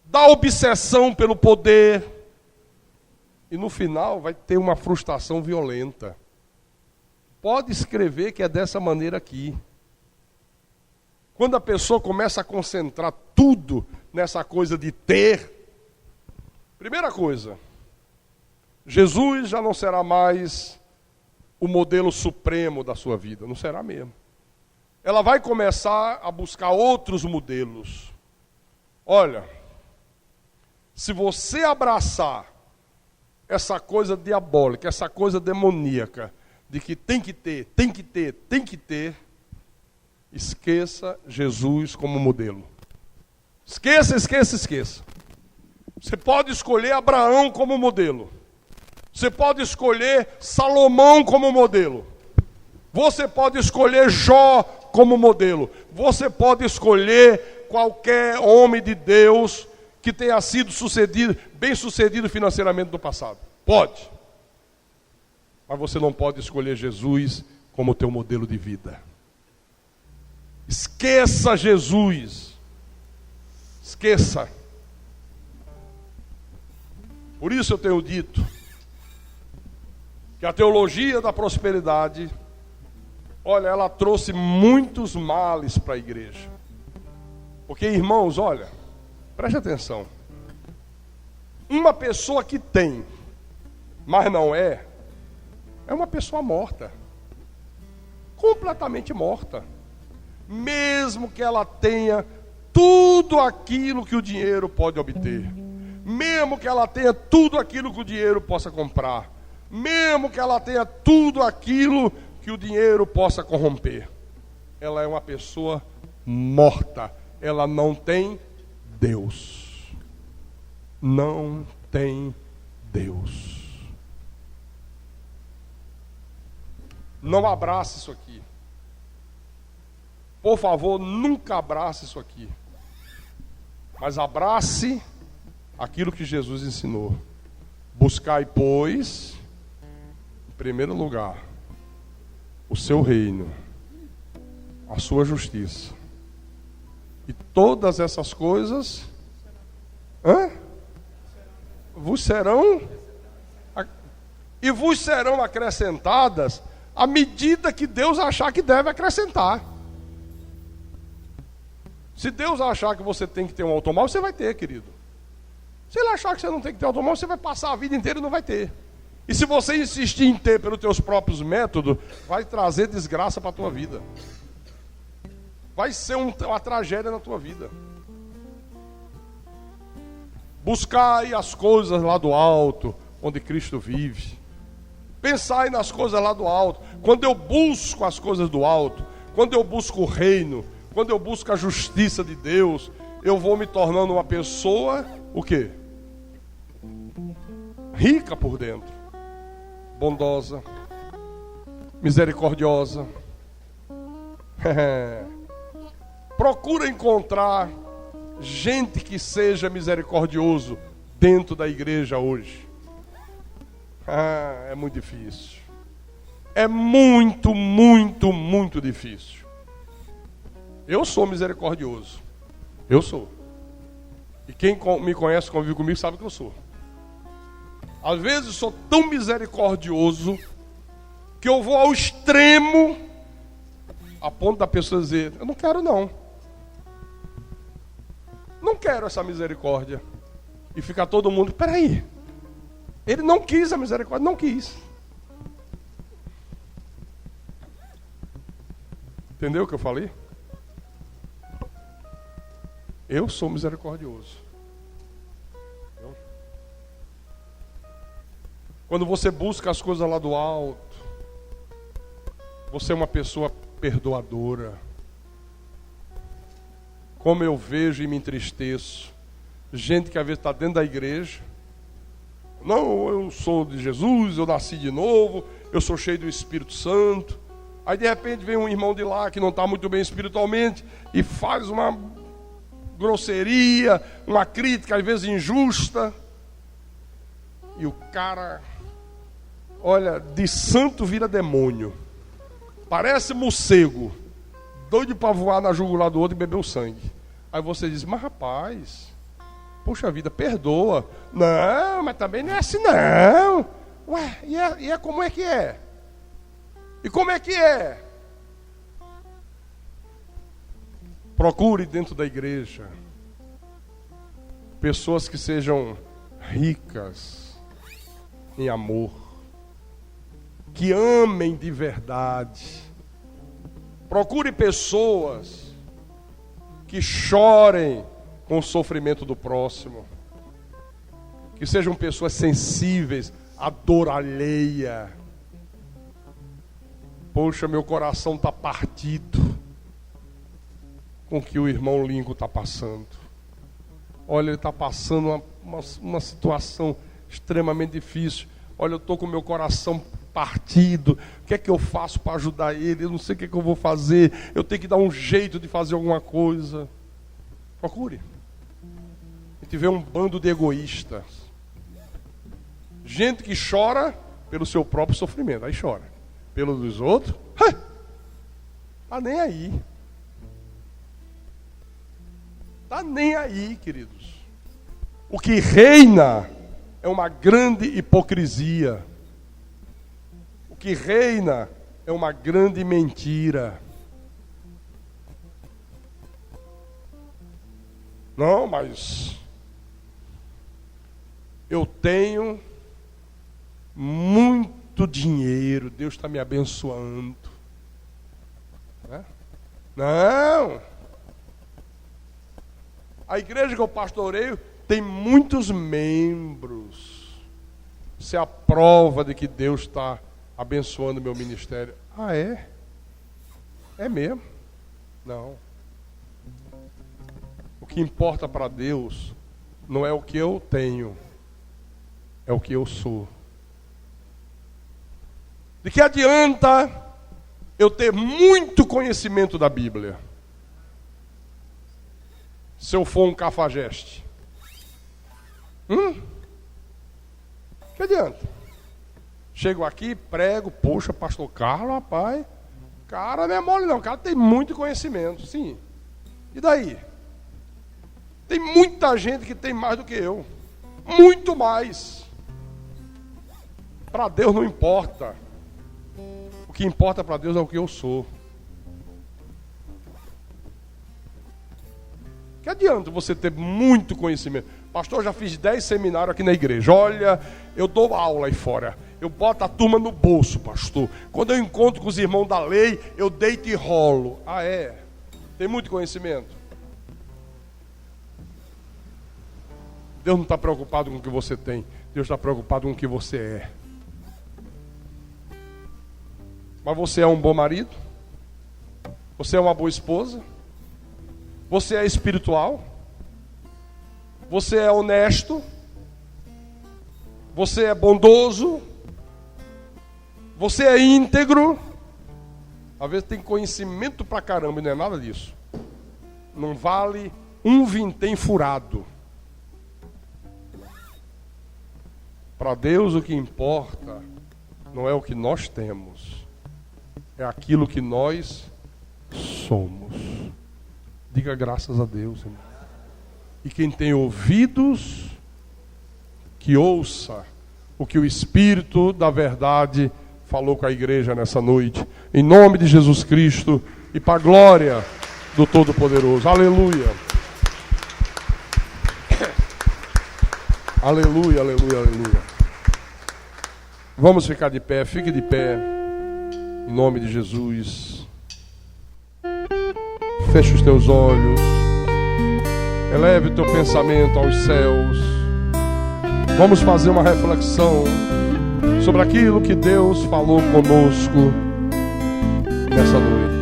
B: da obsessão pelo poder, e no final vai ter uma frustração violenta. Pode escrever que é dessa maneira aqui. Quando a pessoa começa a concentrar tudo nessa coisa de ter, primeira coisa, Jesus já não será mais o modelo supremo da sua vida. Não será mesmo. Ela vai começar a buscar outros modelos. Olha, se você abraçar essa coisa diabólica, essa coisa demoníaca, de que tem que ter, tem que ter, tem que ter, esqueça Jesus como modelo. Esqueça, esqueça, esqueça. Você pode escolher Abraão como modelo. Você pode escolher Salomão como modelo. Você pode escolher Jó como modelo. Você pode escolher qualquer homem de Deus que tenha sido bem sucedido financeiramente no passado. Pode. Mas você não pode escolher Jesus como teu modelo de vida. Esqueça Jesus. Esqueça. Por isso eu tenho dito que a teologia da prosperidade, olha, ela trouxe muitos males para a igreja. Porque, irmãos, olha, preste atenção. Uma pessoa que tem, mas não é uma pessoa morta. Completamente morta. Mesmo que ela tenha tudo aquilo que o dinheiro pode obter. Mesmo que ela tenha tudo aquilo que o dinheiro possa comprar. Mesmo que ela tenha tudo aquilo que o dinheiro possa corromper. Ela é uma pessoa morta. Ela não tem Deus. Não tem Deus. Não abrace isso aqui. Por favor, nunca abrace isso aqui. Mas abrace aquilo que Jesus ensinou. Buscai, pois, em primeiro lugar, o seu reino, a sua justiça. E todas essas coisas vos serão acrescentadas à medida que Deus achar que deve acrescentar. Se Deus achar que você tem que ter um automóvel, você vai ter, querido. Se Ele achar que você não tem que ter automóvel, você vai passar a vida inteira e não vai ter. E se você insistir em ter pelos teus próprios métodos, vai trazer desgraça para a tua vida. Vai ser uma tragédia na tua vida. Buscai as coisas lá do alto, onde Cristo vive. Pensai nas coisas lá do alto. Quando eu busco as coisas do alto, quando eu busco o reino, quando eu busco a justiça de Deus, eu vou me tornando uma pessoa, o quê? Rica por dentro. Bondosa. Misericordiosa. Procura encontrar gente que seja misericordioso dentro da igreja hoje. É muito difícil. É muito, muito, muito difícil. Eu sou misericordioso. Eu sou. E quem me conhece, convive comigo, sabe que eu sou. Às vezes sou tão misericordioso que eu vou ao extremo a ponto da pessoa dizer: eu não quero não. Não quero essa misericórdia. E fica todo mundo: peraí, ele não quis a misericórdia, não quis. Entendeu o que eu falei? Eu sou misericordioso. Quando você busca as coisas lá do alto, você é uma pessoa perdoadora. Como eu vejo e me entristeço, gente que às vezes está dentro da igreja, não, eu sou de Jesus, eu nasci de novo, eu sou cheio do Espírito Santo. Aí de repente vem um irmão de lá que não está muito bem espiritualmente e faz uma grosseria, uma crítica às vezes injusta. E o cara, olha, de santo vira demônio. Parece morcego, doido para voar na jugular do outro e beber o sangue. Aí você diz: mas rapaz, poxa vida, perdoa. Não, mas também não é assim não. Ué, e é como é que é? E como é que é? Procure dentro da igreja pessoas que sejam ricas em amor. que amem de verdade. Procure pessoas que chorem com o sofrimento do próximo. Que sejam pessoas sensíveis à dor alheia. Poxa, meu coração está partido com o que o irmão Lincoln está passando. Olha, ele está passando uma situação extremamente difícil. Olha, eu estou com o meu coração partido. O que é que eu faço para ajudar ele? Eu não sei o que é que eu vou fazer. Eu tenho que dar um jeito de fazer alguma coisa. Procure. A gente vê um bando de egoístas. Gente que chora pelo seu próprio sofrimento. Aí chora. Pelo dos outros, tá nem aí. Tá nem aí, queridos. O que reina é uma grande hipocrisia. O que reina é uma grande mentira. Não, mas eu tenho muito dinheiro, Deus está me abençoando. Não. A igreja que eu pastoreio tem muitos membros. Isso é a prova de que Deus está abençoando o meu ministério. Ah, é? É mesmo? Não. O que importa para Deus não é o que eu tenho, é o que eu sou. De que adianta eu ter muito conhecimento da Bíblia se eu for um cafajeste? Que adianta? Chego aqui, prego, poxa, pastor Carlos, rapaz, cara não é mole não, o cara tem muito conhecimento, sim. E daí? Tem muita gente que tem mais do que eu. Muito mais. Para Deus não importa. O que importa para Deus é o que eu sou. Que adianta você ter muito conhecimento? Pastor, já fiz 10 seminários aqui na igreja. Olha, eu dou aula aí fora. Eu boto a turma no bolso, pastor. Quando eu encontro com os irmãos da lei, eu deito e rolo. Ah, é? Tem muito conhecimento? Deus não está preocupado com o que você tem. Deus está preocupado com o que você é. Mas você é um bom marido? Você é uma boa esposa? Você é espiritual? Você é honesto? Você é bondoso? Você é íntegro? Às vezes tem conhecimento pra caramba e não é nada disso. Não vale um vintém furado. Para Deus o que importa não é o que nós temos, é aquilo que nós somos. Diga graças a Deus, irmão. E quem tem ouvidos, que ouça o que o Espírito da verdade falou com a igreja nessa noite. Em nome de Jesus Cristo e para a glória do Todo-Poderoso. Aleluia. Aleluia, aleluia, aleluia. Vamos ficar de pé, fique de pé. Em nome de Jesus. Feche os teus olhos. Eleve o teu pensamento aos céus. Vamos fazer uma reflexão sobre aquilo que Deus falou conosco nessa noite.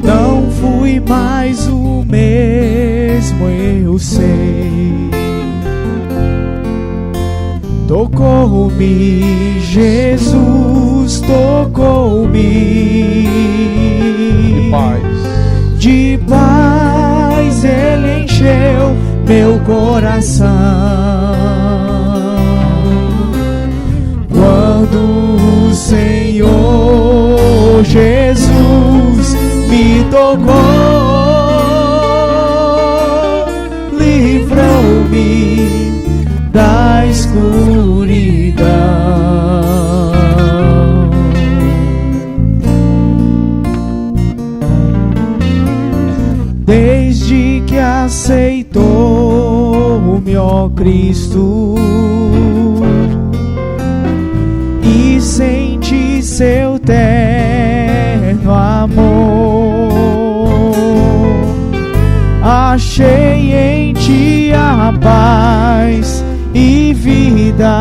D: Não fui mais o mesmo, eu sei. Tocou-me Jesus Jesus tocou-me. De paz Ele encheu meu coração. Quando o Senhor Jesus me tocou, livrou-me da escuridão. Desde que aceitou-me, ó Cristo, e senti seu terno amor, achei em ti a paz e vida,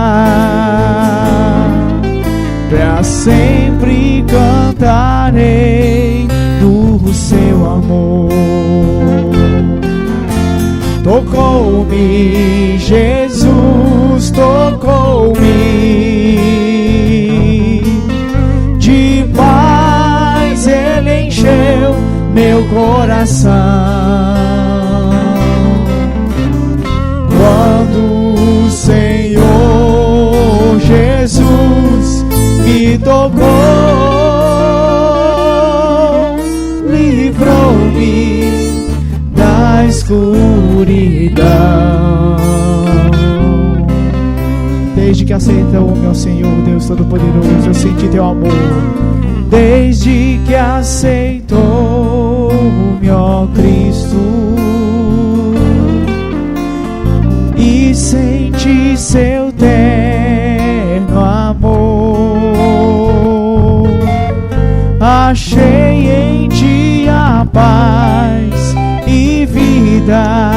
D: pra sempre cantarei do seu amor. Tocou-me, Jesus tocou-me, de paz Ele encheu meu coração. Quando o Senhor Jesus me tocou, livrou-me da escuridão. Desde que aceitou-me, ó Senhor Deus Todo-Poderoso, eu senti teu amor. Desde que aceitou-me, ó Cristo, e senti seu terno amor, achei em ti a paz e vida,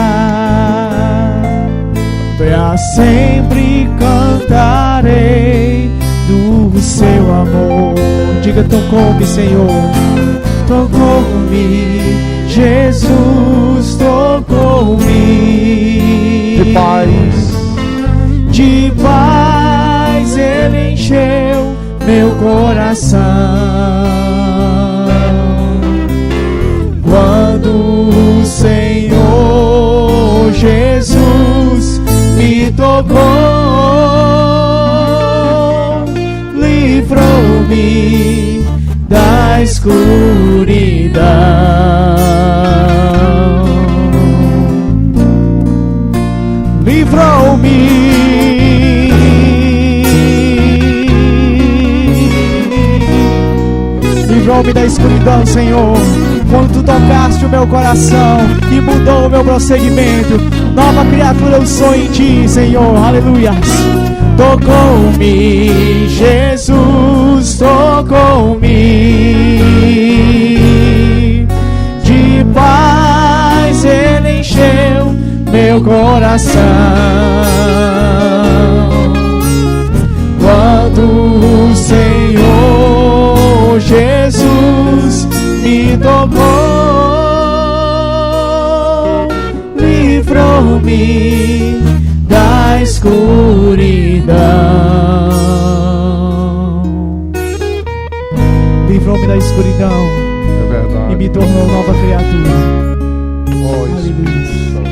D: pra sempre cantarei do seu amor. Diga: tocou-me, Senhor, tocou-me, Jesus tocou-me.
B: De paz,
D: de paz Ele encheu meu coração. Quando o Senhor Jesus me tocou, livrou-me da escuridão. Livrou-me, livrou-me da escuridão, Senhor. Quando tu tocaste o meu coração e mudou o meu procedimento, nova criatura eu sou em ti, Senhor. Aleluia. Tocou-me, Jesus tocou-me, de paz Ele encheu meu coração. Quando o Senhor Jesus me tocou, livrou-me da escuridão. Livrou-me da escuridão,
B: é verdade.
D: e me tornou nova criatura.
B: Oh,
D: Aleluia.
B: Espírito Santo.